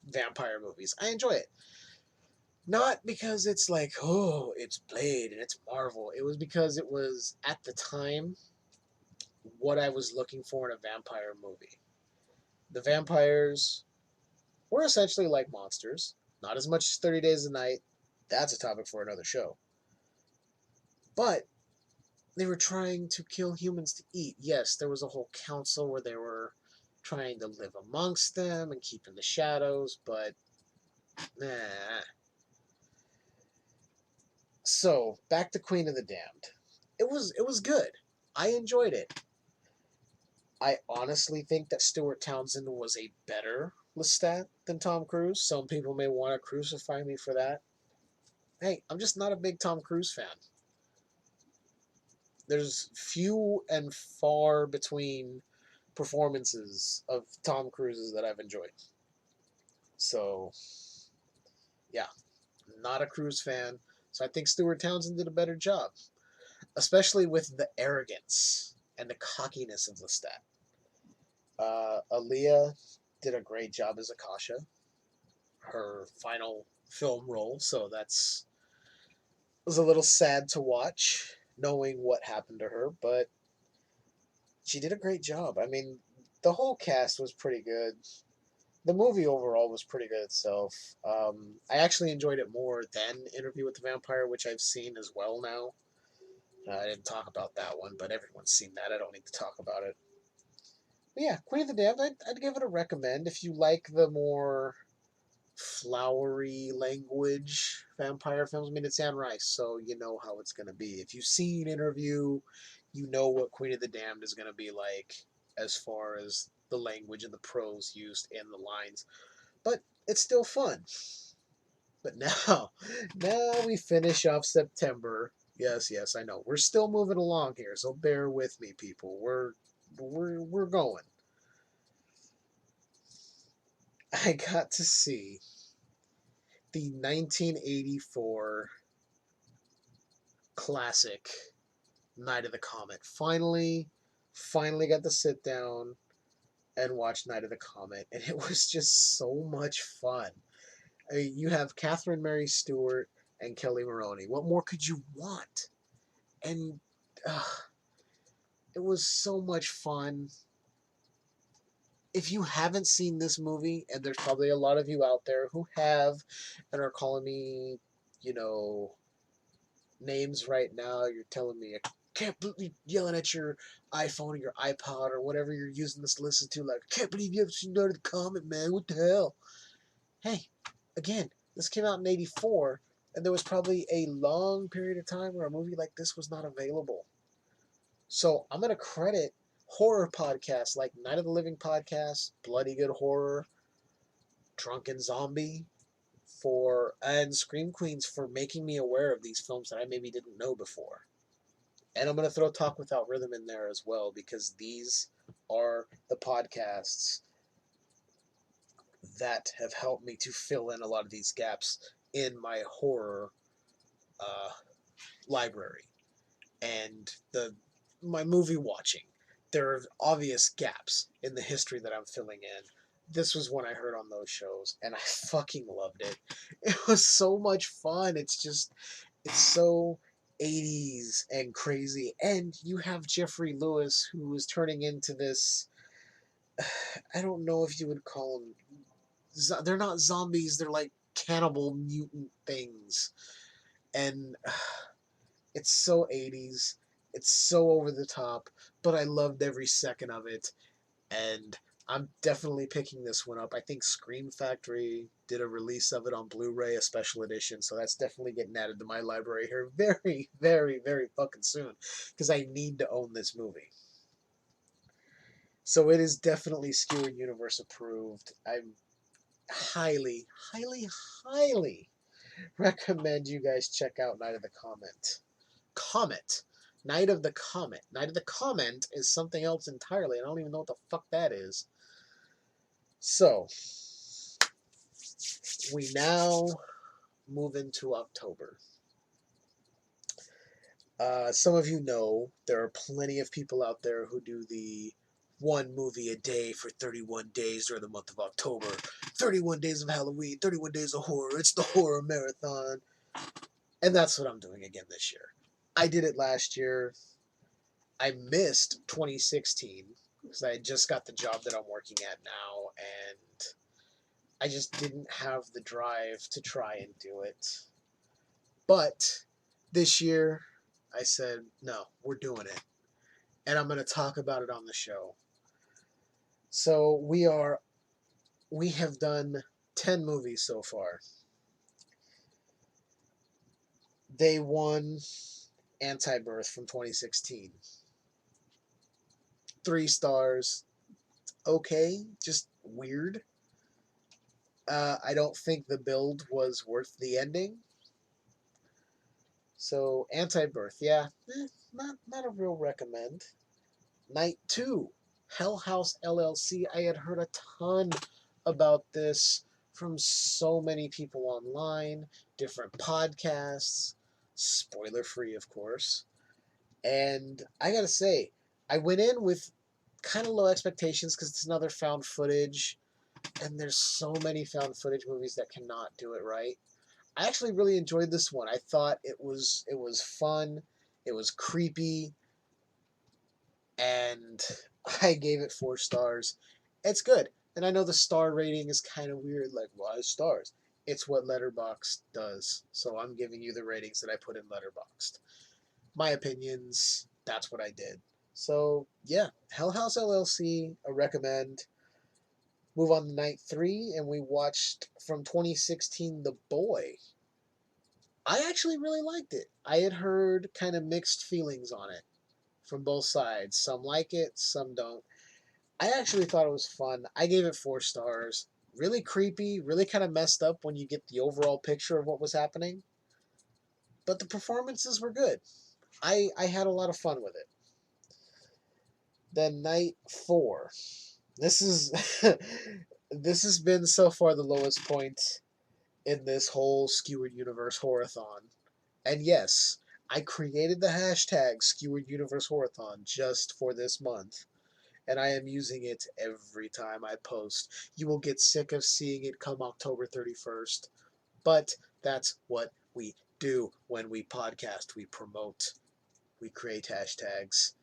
vampire movies. I enjoy it. Not because it's like, oh, it's Blade and it's Marvel. It was because it was at the time what I was looking for in a vampire movie. The vampires were essentially like monsters, not as much as 30 Days a Night. That's a topic for another show. But they were trying to kill humans to eat. Yes, there was a whole council where they were trying to live amongst them and keep in the shadows, but nah. So, back to Queen of the Damned. It was good. I enjoyed it. I honestly think that Stuart Townsend was a better Lestat than Tom Cruise. Some people may want to crucify me for that. Hey, I'm just not a big Tom Cruise fan. There's few and far between performances of Tom Cruise's that I've enjoyed. So, yeah, not a Cruise fan. So I think Stuart Townsend did a better job, especially with the arrogance and the cockiness of Lestat. Aaliyah did a great job as Akasha, her final film role. So that's was a little sad to watch, knowing what happened to her, but she did a great job. I mean, the whole cast was pretty good. The movie overall was pretty good itself. I actually enjoyed it more than Interview with the Vampire, which I've seen as well now. I didn't talk about that one, but everyone's seen that. I don't need to talk about it. But yeah, Queen of the Damned, I'd give it a recommend if you like the more flowery language vampire films. I mean, it's Anne Rice, so you know how it's going to be. If you've seen Interview, you know what Queen of the Damned is going to be like as far as the language and the prose used in the lines. But it's still fun. But now we finish off September. Yes, I know. We're still moving along here, so bear with me, people. We're going. I got to see the 1984 classic Night of the Comet. Finally got to sit down and watch Night of the Comet, and it was just so much fun. I mean, you have Catherine Mary Stewart and Kelly Maroney. What more could you want? And uh, it was so much fun. If you haven't seen this movie, and there's probably a lot of you out there who have and are calling me, you know, names right now, you're telling me, I can't believe yelling at your iPhone or your iPod or whatever you're using this to listen to, like, I can't believe you haven't seen Night of the Comet, man. What the hell? Hey, again, this came out in 84, and there was probably a long period of time where a movie like this was not available. So I'm going to credit horror podcasts like Night of the Living Podcast, Bloody Good Horror, Drunken Zombie, and Scream Queens for making me aware of these films that I maybe didn't know before. And I'm going to throw Talk Without Rhythm in there as well, because these are the podcasts that have helped me to fill in a lot of these gaps in my horror uh, library. And my movie watching, there are obvious gaps in the history that I'm filling in. This was one I heard on those shows, and I fucking loved it. It was so much fun. It's so 80s and crazy. And you have Jeffrey Lewis, who is turning into this, I don't know if you would call them, they're not zombies, they're like cannibal mutant things. And it's so 80s. It's so over the top, but I loved every second of it. And I'm definitely picking this one up. I think Scream Factory did a release of it on Blu-ray, a special edition, so that's definitely getting added to my library here very, very, very fucking soon, because I need to own this movie. So it is definitely Skewered Universe approved. I highly, highly, highly recommend you guys check out Night of the Comet. Night of the Comet. Night of the Comet is something else entirely. I don't even know what the fuck that is. So, we now move into October. Some of you know there are plenty of people out there who do the one movie a day for 31 days during the month of October. 31 days of Halloween, 31 days of horror. It's the horror marathon. And that's what I'm doing again this year. I did it last year. I missed 2016 because I just got the job that I'm working at now, and I just didn't have the drive to try and do it. But this year, I said, no, we're doing it. And I'm going to talk about it on the show. So we have done 10 movies so far. Day 1, Anti-Birth from 2016. 3 stars. Okay, just weird. I don't think the build was worth the ending. So, Anti-Birth, yeah, not a real recommend. Night 2, Hell House LLC. I had heard a ton about this from so many people online, different podcasts, spoiler free, of course. And I gotta say, I went in with kind of low expectations because it's another found footage, and there's so many found footage movies that cannot do it right. I actually really enjoyed this one. I thought it was fun, it was creepy, and I gave it 4 stars. It's good. And I know the star rating is kind of weird, like, why stars? It's what Letterboxd does. So I'm giving you the ratings that I put in Letterboxd. My opinions, that's what I did. So, yeah, Hell House LLC, I recommend. Move on to night 3, and we watched from 2016 The Boy. I actually really liked it. I had heard kind of mixed feelings on it from both sides. Some like it, some don't. I actually thought it was fun. I gave it 4 stars. Really creepy, really kind of messed up when you get the overall picture of what was happening. But the performances were good. I had a lot of fun with it. Then night 4. This is this has been so far the lowest point in this whole Skewered Universe Horathon. And yes, I created the hashtag Skewered Universe Horathon just for this month. And I am using it every time I post. You will get sick of seeing it come October 31st. But that's what we do when we podcast. We promote, we create hashtags,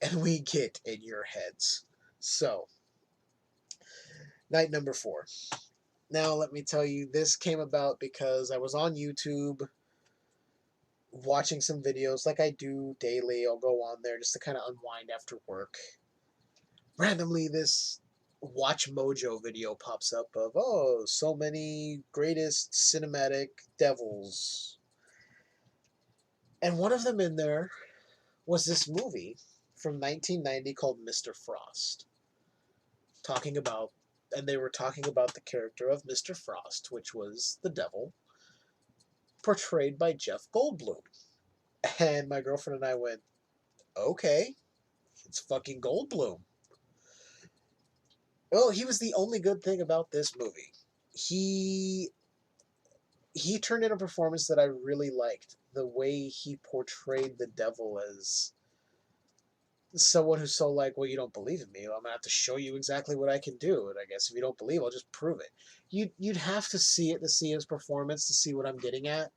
and we get in your heads. So, night number 4. Now, let me tell you, this came about because I was on YouTube watching some videos like I do daily. I'll go on there just to kind of unwind after work. Randomly, this Watch Mojo video pops up of, oh, so many greatest cinematic devils. And one of them in there was this movie from 1990 called Mr. Frost. And they were talking about the character of Mr. Frost, which was the devil, portrayed by Jeff Goldblum. And my girlfriend and I went, okay, it's fucking Goldblum. Well, he was the only good thing about this movie. He turned in a performance that I really liked. The way he portrayed the devil as someone who's so like, well, you don't believe in me. Well, I'm gonna have to show you exactly what I can do. And I guess if you don't believe, I'll just prove it. You'd have to see it to see his performance to see what I'm getting at.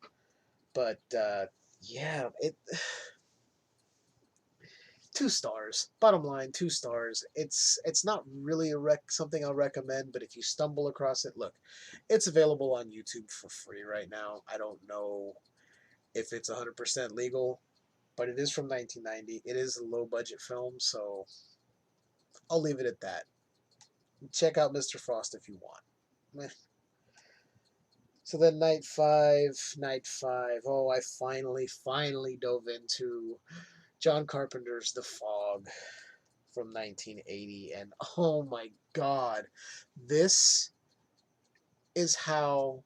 But yeah, it 2 stars. Bottom line, 2 stars. It's not really something I'll recommend, but if you stumble across it, look, it's available on YouTube for free right now. I don't know if it's 100% legal, but it is from 1990. It is a low budget film, so I'll leave it at that. Check out Mr. Frost if you want. So then night five. Oh, I finally dove into John Carpenter's The Fog from 1980, and oh my god, this is how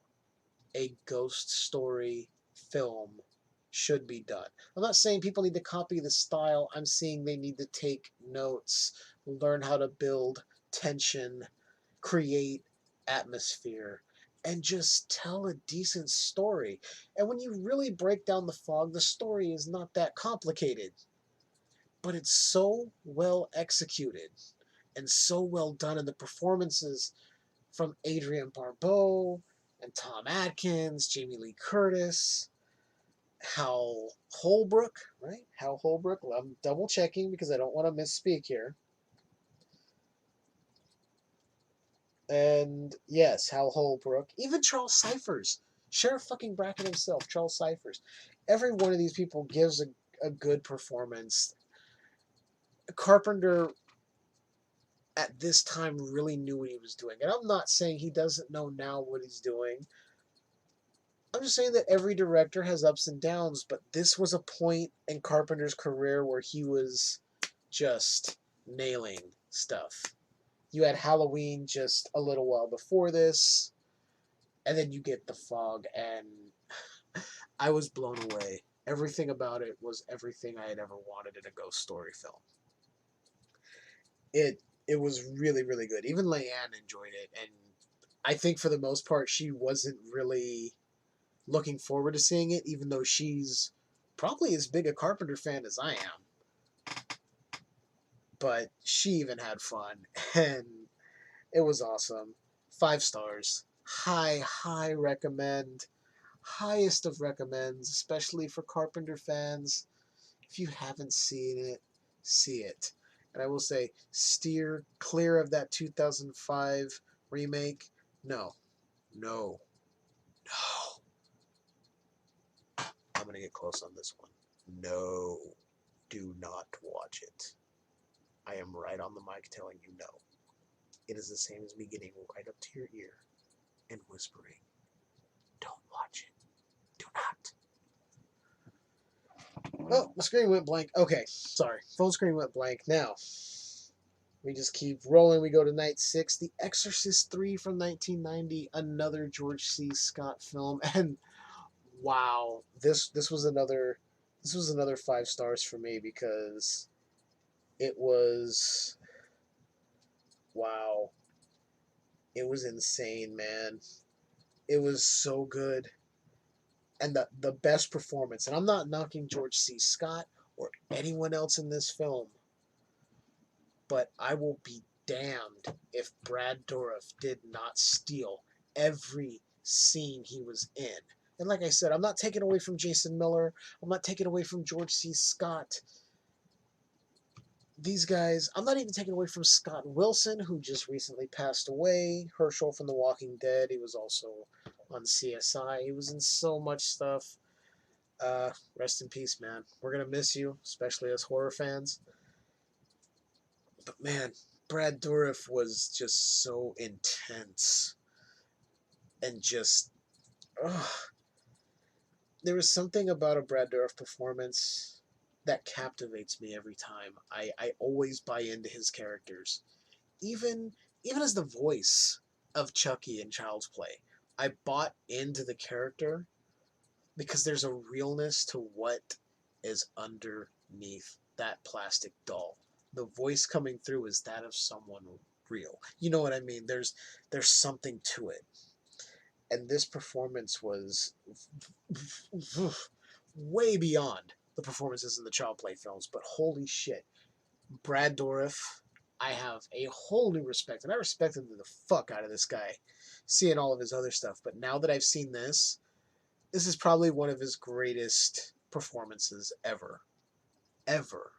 a ghost story film should be done. I'm not saying people need to copy the style, I'm saying they need to take notes, learn how to build tension, create atmosphere, and just tell a decent story. And when you really break down The Fog, the story is not that complicated. But it's so well executed and so well done, and the performances from Adrienne Barbeau and Tom Atkins, Jamie Lee Curtis, Hal Holbrook, right? Hal Holbrook. I'm double checking because I don't want to misspeak here. And yes, Hal Holbrook. Even Charles Cyphers. Sheriff fucking Brackett himself, Charles Cyphers. Every one of these people gives a good performance. Carpenter at this time really knew what he was doing. And I'm not saying he doesn't know now what he's doing. I'm just saying that every director has ups and downs, but this was a point in Carpenter's career where he was just nailing stuff. You had Halloween just a little while before this, and then you get The Fog, and I was blown away. Everything about it was everything I had ever wanted in a ghost story film. It was really, really good. Even Leanne enjoyed it, and I think for the most part she wasn't really looking forward to seeing it, even though she's probably as big a Carpenter fan as I am. But she even had fun, and it was awesome. 5 stars. High recommend. Highest of recommends, especially for Carpenter fans. If you haven't seen it, see it. And I will say, steer clear of that 2005 remake. No. I'm going to get close on this one. No. Do not watch it. I am right on the mic telling you no. It is the same as me getting right up to your ear and whispering, don't watch it. Do not. Oh, the screen went blank. Okay, sorry. Phone screen went blank. Now, we just keep rolling. We go to night 6. The Exorcist 3 from 1990. Another George C. Scott film. And wow, this was another 5 stars for me because it was, wow. It was insane, man. It was so good. And the best performance, and I'm not knocking George C. Scott or anyone else in this film, but I will be damned if Brad Dourif did not steal every scene he was in. And like I said, I'm not taking away from Jason Miller. I'm not taking away from George C. Scott. These guys, I'm not even taking away from Scott Wilson, who just recently passed away. Herschel from The Walking Dead. He was also on CSI. He was in so much stuff. Rest in peace, man. We're going to miss you, especially as horror fans. But man, Brad Dourif was just so intense. And just, ugh. There was something about a Brad Dourif performance that captivates me every time. I always buy into his characters. Even as the voice of Chucky in Child's Play, I bought into the character because there's a realness to what is underneath that plastic doll. The voice coming through is that of someone real. You know what I mean? There's something to it. And this performance was way beyond the performances in the Child Play films, but holy shit. Brad Dourif, I have a whole new respect, and I respected the fuck out of this guy, seeing all of his other stuff, but now that I've seen this is probably one of his greatest performances ever. Ever.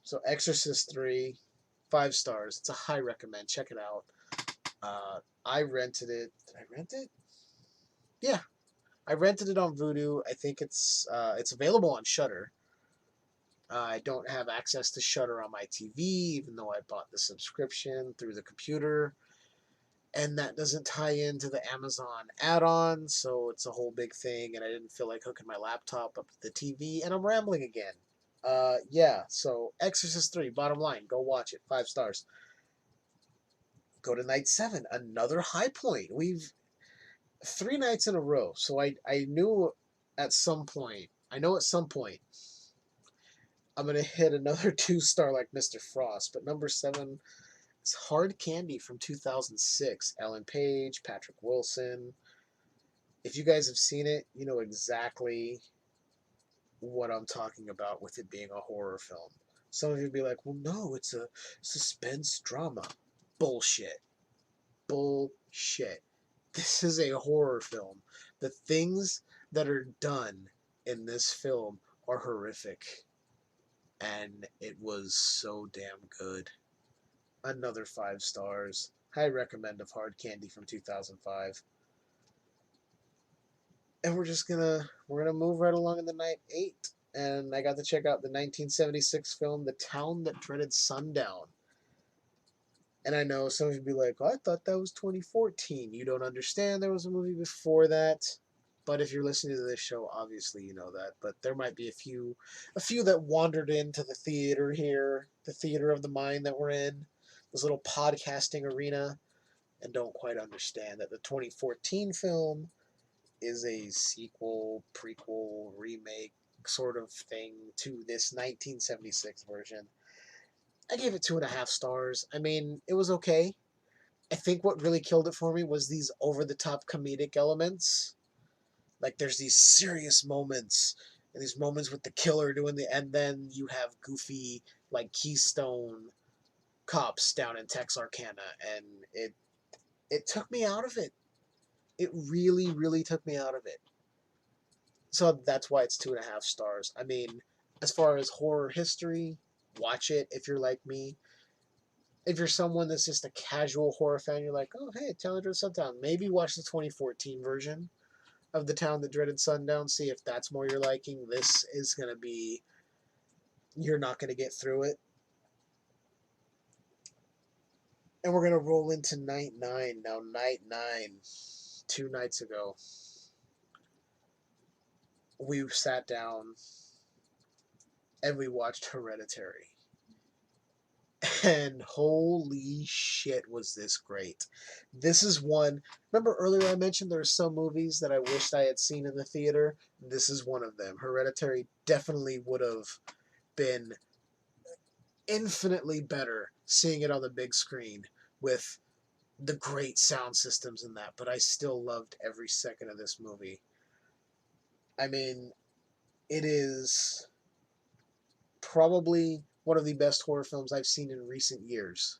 So Exorcist 3, 5 stars. It's a high recommend. Check it out. I rented it. Did I rent it? Yeah. I rented it on Vudu. I think it's available on Shudder. I don't have access to Shudder on my TV, even though I bought the subscription through the computer. And that doesn't tie into the Amazon add-on, so it's a whole big thing, and I didn't feel like hooking my laptop up to the TV, and I'm rambling again. Yeah, so Exorcist 3, bottom line, go watch it, 5 stars. Go to night 7, another high point. We've 3 nights in a row, so I knew at some point, I'm going to hit another 2-star like Mr. Frost, but number 7 is Hard Candy from 2006. Ellen Page, Patrick Wilson. If you guys have seen it, you know exactly what I'm talking about with it being a horror film. Some of you will be like, well, no, it's a suspense drama. Bullshit. Bullshit. This is a horror film. The things that are done in this film are horrific. And it was so damn good. Another 5 stars. High recommend of Hard Candy from 2005. And we're gonna move right along in the night 8. And I got to check out the 1976 film, The Town That Dreaded Sundown. And I know some of you be like, oh, I thought that was 2014. You don't understand. There was a movie before that. But if you're listening to this show, obviously you know that. But there might be a few that wandered into the theater here, the theater of the mind that we're in, this little podcasting arena, and don't quite understand that the 2014 film is a sequel, prequel, remake sort of thing to this 1976 version. I gave it 2.5 stars. I mean, it was okay. I think what really killed it for me was these over-the-top comedic elements. Like, there's these serious moments, and these moments with the killer doing and then you have goofy, like, Keystone cops down in Texarkana, and it took me out of it. It really, really took me out of it. So that's why it's 2.5 stars. I mean, as far as horror history, watch it if you're like me. If you're someone that's just a casual horror fan, you're like, oh, hey, Town That Dreaded Sundown. Maybe watch the 2014 version of The Town That Dreaded Sundown. See if that's more your liking. This is going to be, you're not going to get through it. And we're going to roll into night 9. Now, night 9, 2 nights ago, we sat down and we watched Hereditary. And holy shit, was this great. This is one. Remember earlier I mentioned there are some movies that I wished I had seen in the theater? This is one of them. Hereditary definitely would have been infinitely better seeing it on the big screen with the great sound systems in that, but I still loved every second of this movie. I mean, it is probably one of the best horror films I've seen in recent years.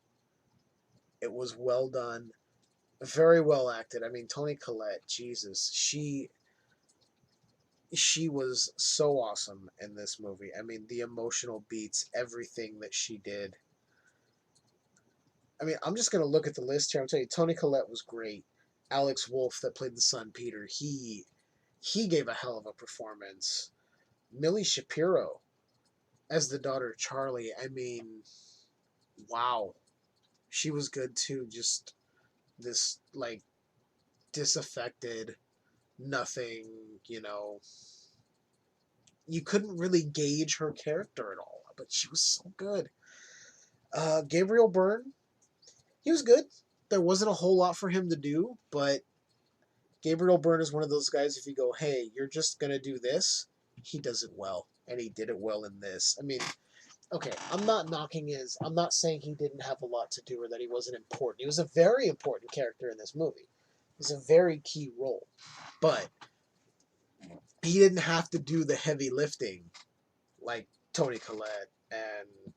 It was well done, very well acted. I mean, Toni Collette, Jesus, she was so awesome in this movie. I mean, the emotional beats, everything that she did. I mean, I'm just gonna look at the list here. I'm telling you, Toni Collette was great. Alex Wolff, that played the son Peter, he gave a hell of a performance. Millie Shapiro as the daughter Charlie. I mean, wow, she was good too. Just this like disaffected, nothing. You know, you couldn't really gauge her character at all, but she was so good. Gabriel Byrne, he was good. There wasn't a whole lot for him to do, but Gabriel Byrne is one of those guys, if you go, hey, you're just going to do this, he does it well. And he did it well in this. I mean, okay, I'm not saying he didn't have a lot to do or that he wasn't important. He was a very important character in this movie. It was a very key role. But he didn't have to do the heavy lifting like Toni Collette and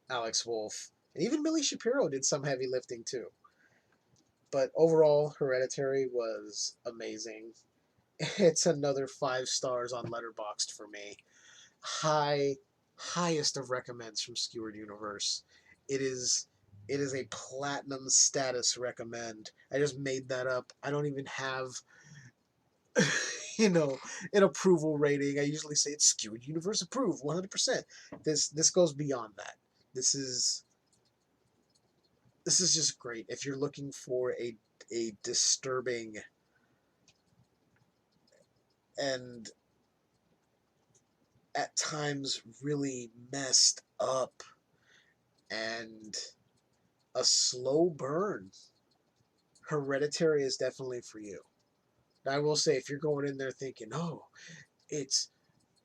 Alex Wolff. And even Millie Shapiro did some heavy lifting too. But overall, Hereditary was amazing. It's another 5 stars on Letterboxd for me. Highest of recommends from Skewered Universe. It is a platinum status recommend. I just made that up. I don't even have an approval rating. I usually say it's Skewered Universe approved 100%. This goes beyond that. This is just great. If you're looking for a disturbing and at times really messed up and a slow burn, Hereditary is definitely for you. Now, I will say, if you're going in there thinking, oh, it's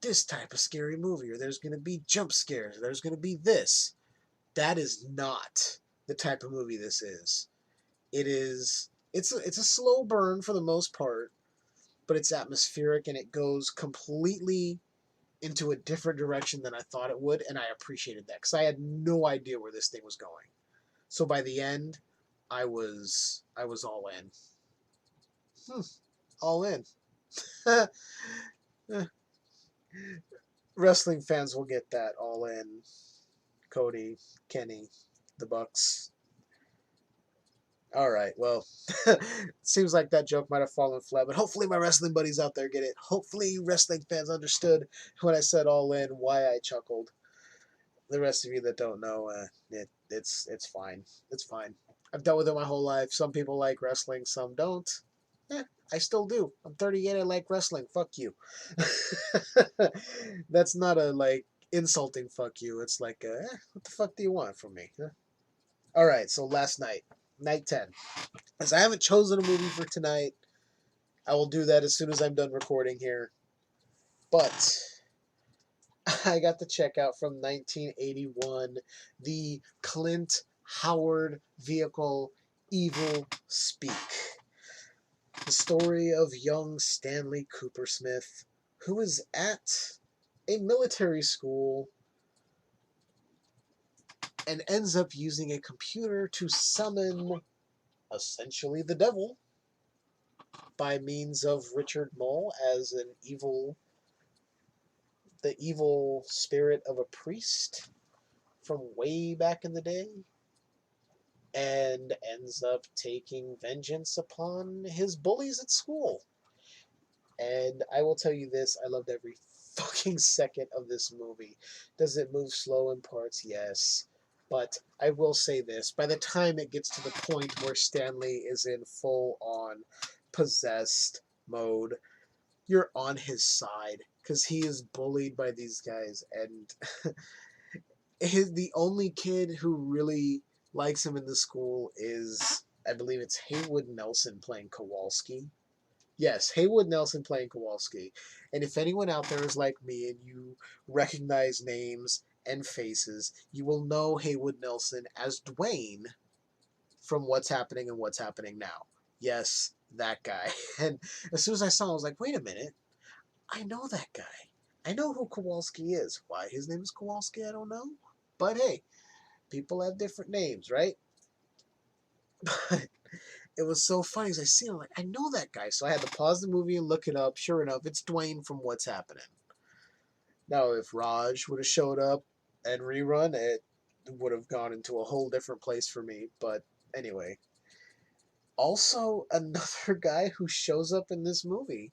this type of scary movie, or there's going to be jump scares, or there's going to be this, that is not the type of movie this is. It's a slow burn for the most part, but it's atmospheric and it goes completely into a different direction than I thought it would, and I appreciated that because I had no idea where this thing was going. So by the end, I was all in. All in. Wrestling fans will get that. All in. Cody, Kenny, the Bucks. All right, well, seems like that joke might have fallen flat, but hopefully my wrestling buddies out there get it. Hopefully wrestling fans understood when I said all in why I chuckled. The rest of you that don't know, it's fine. It's fine. I've dealt with it my whole life. Some people like wrestling, some don't. I still do. I'm 38. I like wrestling. Fuck you. That's not a insulting fuck you. It's like, what the fuck do you want from me? Huh? All right. So last night, night 10. As I haven't chosen a movie for tonight, I will do that as soon as I'm done recording here. But I got to check out from 1981 the Clint Howard vehicle Evil Speak. The story of young Stanley Coopersmith, who is at a military school and ends up using a computer to summon essentially the devil by means of Richard Mole as the evil spirit of a priest from way back in the day, and ends up taking vengeance upon his bullies at school. And I will tell you this, I loved every fucking second of this movie. Does it move slow in parts? Yes. But I will say this, by the time it gets to the point where Stanley is in full-on possessed mode, you're on his side, because he is bullied by these guys, and the only kid who really likes him in the school is, I believe it's Haywood Nelson playing Kowalski. Yes, Haywood Nelson playing Kowalski. And if anyone out there is like me and you recognize names and faces, you will know Haywood Nelson as Dwayne from What's Happening and What's Happening Now. Yes, that guy. And as soon as I saw him, I was like, wait a minute. I know that guy. I know who Kowalski is. Why his name is Kowalski, I don't know. But hey, people have different names, right? But it was so funny as I see him, like, I know that guy. So I had to pause the movie and look it up. Sure enough, it's Dwayne from What's Happening. Now, if Raj would have showed up and rerun, it would have gone into a whole different place for me. But anyway. Also, another guy who shows up in this movie.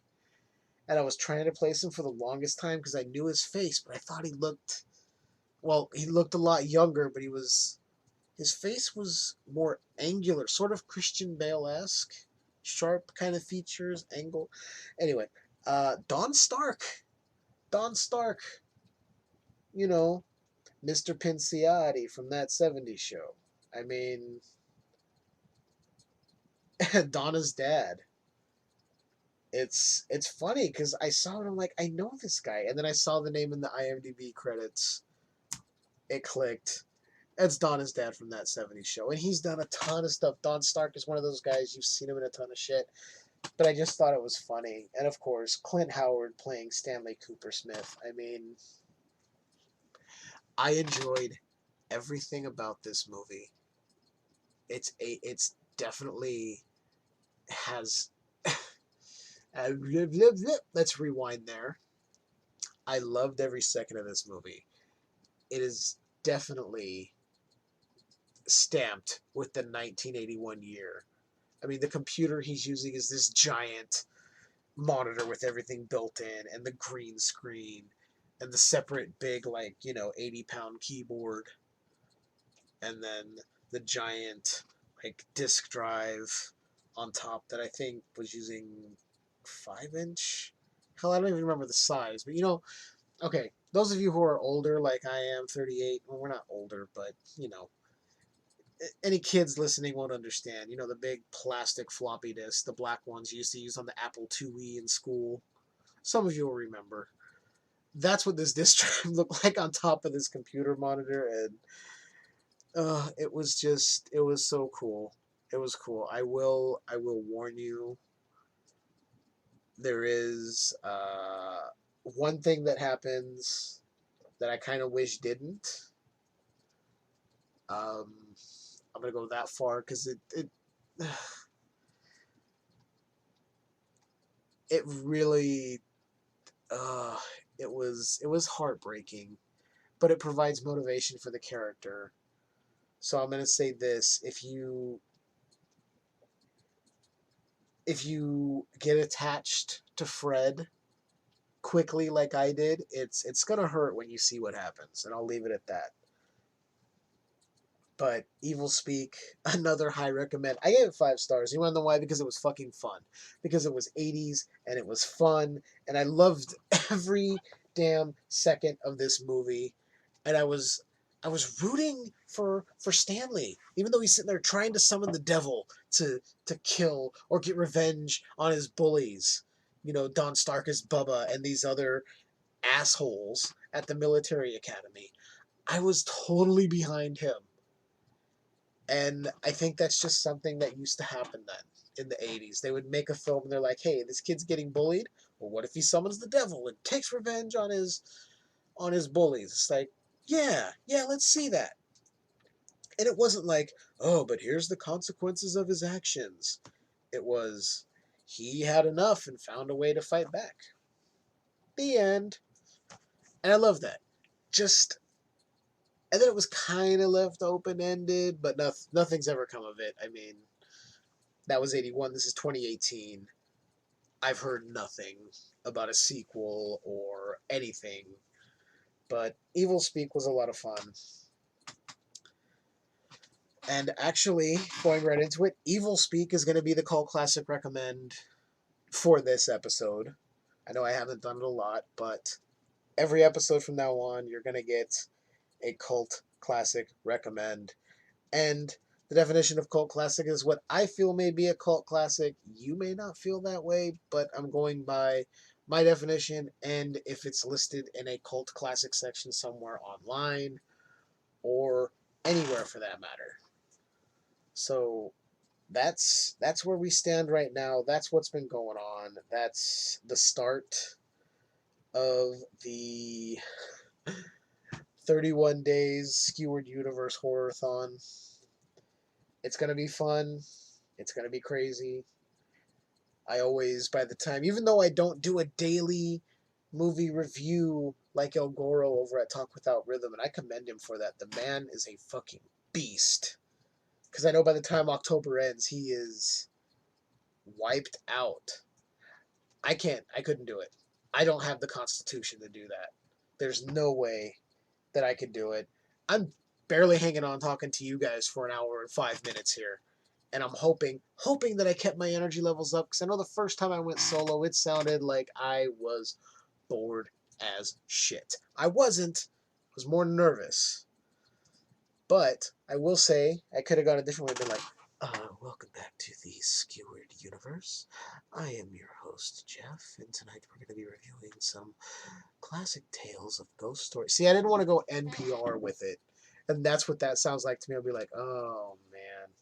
And I was trying to place him for the longest time because I knew his face, but I thought he looked, well, he looked a lot younger, but his face was more angular, sort of Christian Bale-esque, sharp kind of features, angle. Anyway, Don Stark. Don Stark, you know, Mr. Pinciati from That 70s Show. I mean, Donna's dad. It's funny because I saw it, I'm like, I know this guy. And then I saw the name in the IMDb credits. It clicked. It's Donna's dad from That 70s Show. And he's done a ton of stuff. Don Stark is one of those guys, you've seen him in a ton of shit. But I just thought it was funny. And of course, Clint Howard playing Stanley Cooper Smith. I mean, I enjoyed everything about this movie. It's definitely has let's rewind there. I loved every second of this movie. It is definitely stamped with the 1981 year. I mean, the computer he's using is this giant monitor with everything built in, and the green screen, and the separate big, like, 80-pound keyboard, and then the giant, like, disk drive on top that I think was using 5-inch. Hell, I don't even remember the size, but okay, those of you who are older, like I am, 38, well, we're not older, but, any kids listening won't understand. The big plastic floppy disks, the black ones you used to use on the Apple IIe in school. Some of you will remember. That's what this disk drive looked like on top of this computer monitor, and it was so cool. It was cool. I will warn you. There is one thing that happens that I kind of wish didn't. I'm gonna go that far because it really it was heartbreaking, but it provides motivation for the character. So I'm gonna say this: if you get attached to Fred quickly like I did, it's gonna hurt when you see what happens, and I'll leave it at that. But Evil Speak, another high recommend. I gave it 5 stars. You wanna know why? Because it was fucking fun. Because it was 80s and it was fun, and I loved every damn second of this movie. And I was rooting for Stanley, even though he's sitting there trying to summon the devil to kill or get revenge on his bullies. Don Stark as Bubba and these other assholes at the military academy. I was totally behind him. And I think that's just something that used to happen then in the 80s. They would make a film and they're like, hey, this kid's getting bullied. Well, what if he summons the devil and takes revenge on his bullies? It's like, yeah, let's see that. And it wasn't like, oh, but here's the consequences of his actions. It was, he had enough and found a way to fight back. The end. And I love that. And then it was kind of left open-ended, but nothing's ever come of it. I mean, that was 81. This is 2018. I've heard nothing about a sequel or anything. But Evil Speak was a lot of fun. And actually, going right into it, Evil Speak is going to be the cult classic recommend for this episode. I know I haven't done it a lot, but every episode from now on, you're going to get a cult classic recommend. And the definition of cult classic is what I feel may be a cult classic. You may not feel that way, but I'm going by my definition, and if it's listed in a cult classic section somewhere online or anywhere for that matter. So that's where we stand right now. That's what's been going on. That's the start of the 31 days Skewered Universe Horror-thon. It's going to be fun. It's going to be crazy. I always, by the time, even though I don't do a daily movie review like El Goro over at Talk Without Rhythm, and I commend him for that. The man is a fucking beast. Because I know by the time October ends, he is wiped out. I couldn't do it. I don't have the constitution to do that. There's no way that I could do it. I'm barely hanging on talking to you guys for an hour and 5 minutes here. And I'm hoping that I kept my energy levels up, because I know the first time I went solo, it sounded like I was bored as shit. I wasn't. I was more nervous. But I will say, I could have gone a different way, been like, welcome back to the Skewered Universe. I am your host, Jeff, and tonight we're going to be reviewing some classic tales of ghost stories. See, I didn't want to go NPR with it, and that's what that sounds like to me. I'll be like, oh, man.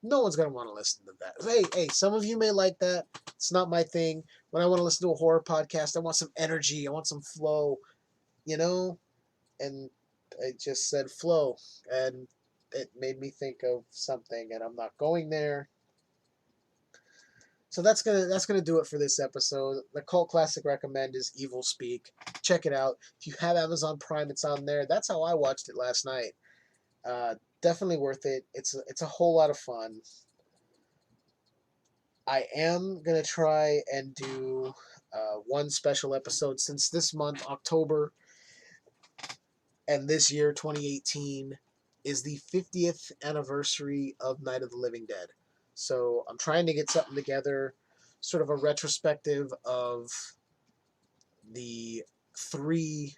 No one's going to want to listen to that. Hey, some of you may like that. It's not my thing. When I want to listen to a horror podcast, I want some energy. I want some flow, And I just said flow, and it made me think of something, and I'm not going there. So that's gonna do it for this episode. The cult classic recommend is Evil Speak. Check it out. If you have Amazon Prime, it's on there. That's how I watched it last night. Definitely worth it. It's a whole lot of fun. I am gonna try and do one special episode, since this month, October, and this year, 2018, is the 50th anniversary of Night of the Living Dead. So I'm trying to get something together, sort of a retrospective of the three,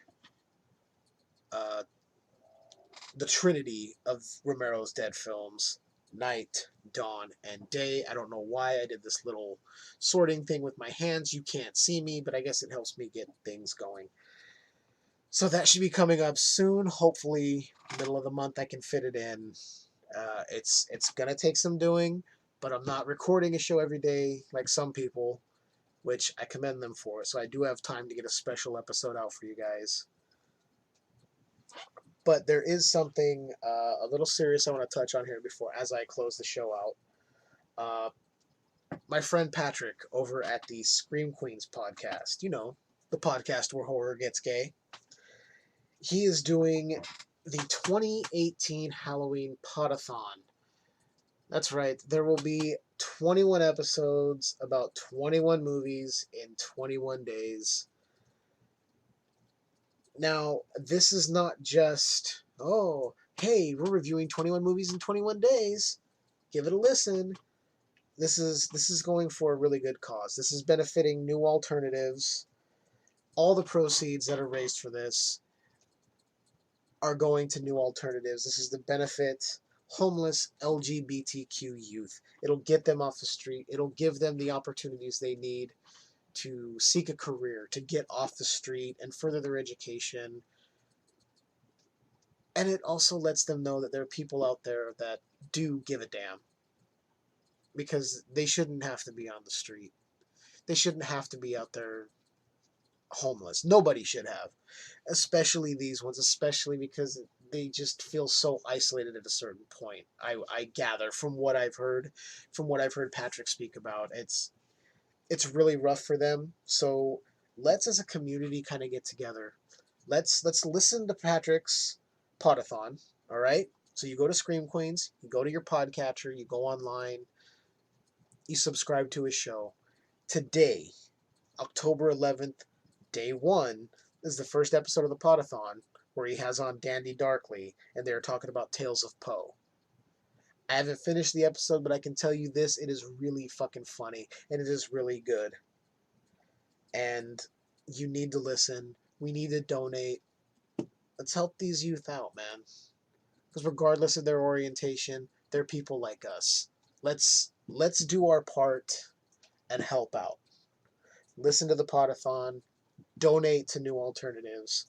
the trinity of Romero's Dead films: Night, Dawn, and Day. I don't know why I did this little sorting thing with my hands. You can't see me, but I guess it helps me get things going. So that should be coming up soon. Hopefully, middle of the month, I can fit it in. It's gonna take some doing, but I'm not recording a show every day like some people, which I commend them for. So I do have time to get a special episode out for you guys. But there is something a little serious I want to touch on here as I close the show out. My friend Patrick over at the Scream Queens podcast, the podcast where horror gets gay, he is doing the 2018 Halloween Podathon. That's right. There will be 21 episodes about 21 movies in 21 days. Now, this is not just, oh, hey, we're reviewing 21 movies in 21 days. Give it a listen. This is going for a really good cause. This is benefiting New Alternatives. All the proceeds that are raised for this are going to New Alternatives. This is to benefit homeless LGBTQ youth. It'll get them off the street. It'll give them the opportunities they need to seek a career, to get off the street and further their education. And it also lets them know that there are people out there that do give a damn, because they shouldn't have to be on the street. They shouldn't have to be out there homeless. Nobody should have, especially these ones, especially because they just feel so isolated at a certain point. I gather from what I've heard Patrick speak about, it's really rough for them. So let's, as a community, kind of get together. Let's listen to Patrick's Podathon. All right. So you go to Scream Queens, you go to your podcatcher, you go online, you subscribe to his show. Today, October 11th, day 1, is the first episode of the Podathon, where he has on Dandy Darkly, and they're talking about Tales of Poe. I haven't finished the episode, but I can tell you this: it is really fucking funny, and it is really good. And you need to listen. We need to donate. Let's help these youth out, man. Because regardless of their orientation, they're people like us. Let's do our part and help out. Listen to the Podathon. Donate to New Alternatives.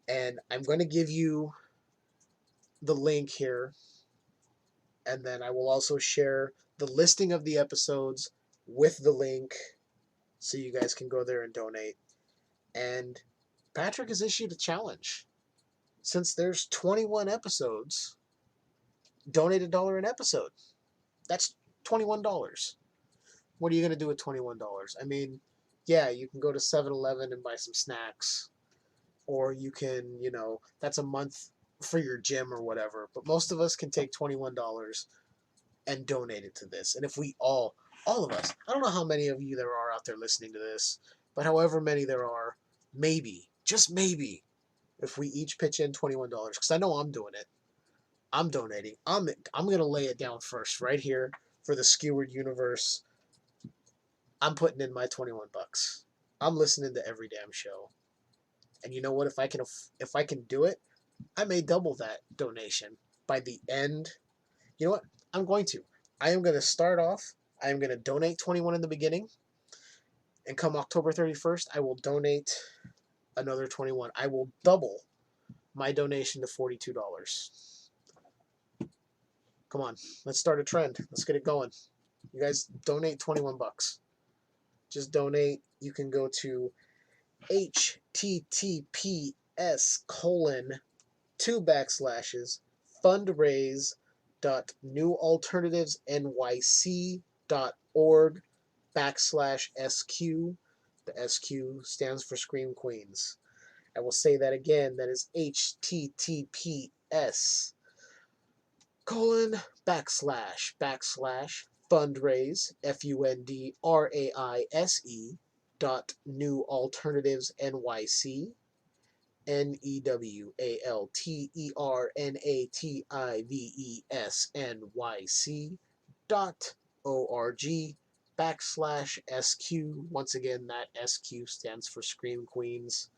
And I'm going to give you the link here And then I will also share the listing of the episodes with the link so you guys can go there and donate. And Patrick has issued a challenge. Since there's 21 episodes, donate $1 an episode. That's $21. What are you going to do with $21? I mean, yeah, you can go to 7-Eleven and buy some snacks. Or you can, that's a month for your gym or whatever. But most of us can take $21 and donate it to this. And if we all of us, I don't know how many of you there are out there listening to this, but however many there are, maybe, just maybe, if we each pitch in $21, because I know I'm doing it. I'm donating. I'm going to lay it down first right here for the Skewered Universe. I'm putting in my $21. I'm listening to every damn show. And you know what? If I can do it, I may double that donation by the end. You know what? I'm going to. I am going to start off. I am going to donate 21 in the beginning. And come October 31st, I will donate another 21. I will double my donation to $42. Come on. Let's start a trend. Let's get it going. You guys donate $21. Just donate. You can go to https://fundraise.newalternativesnyc.org/SQ. The SQ stands for Scream Queens. I will say that again. That is https://fundraise fundraise.newalternatives NEWALTERNATIVESNYC.org/SQ. Once again, that SQ stands for Scream Queens.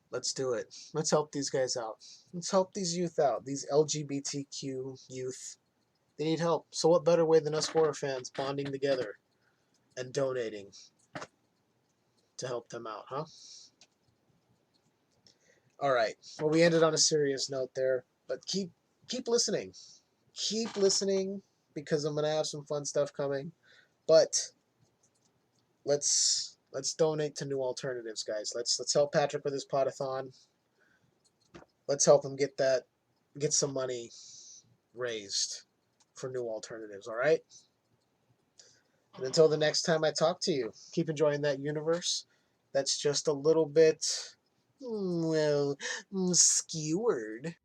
Let's do it. Let's help these guys out. Let's help these youth out. These LGBTQ youth. They need help. So what better way than us horror fans bonding together and donating to help them out, huh? All right. Well, we ended on a serious note there, but keep listening. Keep listening because I'm gonna have some fun stuff coming. But let's donate to New Alternatives, guys. Let's help Patrick with his podathon. Let's help him get some money raised for New Alternatives. All right. And until the next time I talk to you, keep enjoying that universe. That's just a little bit, skewered.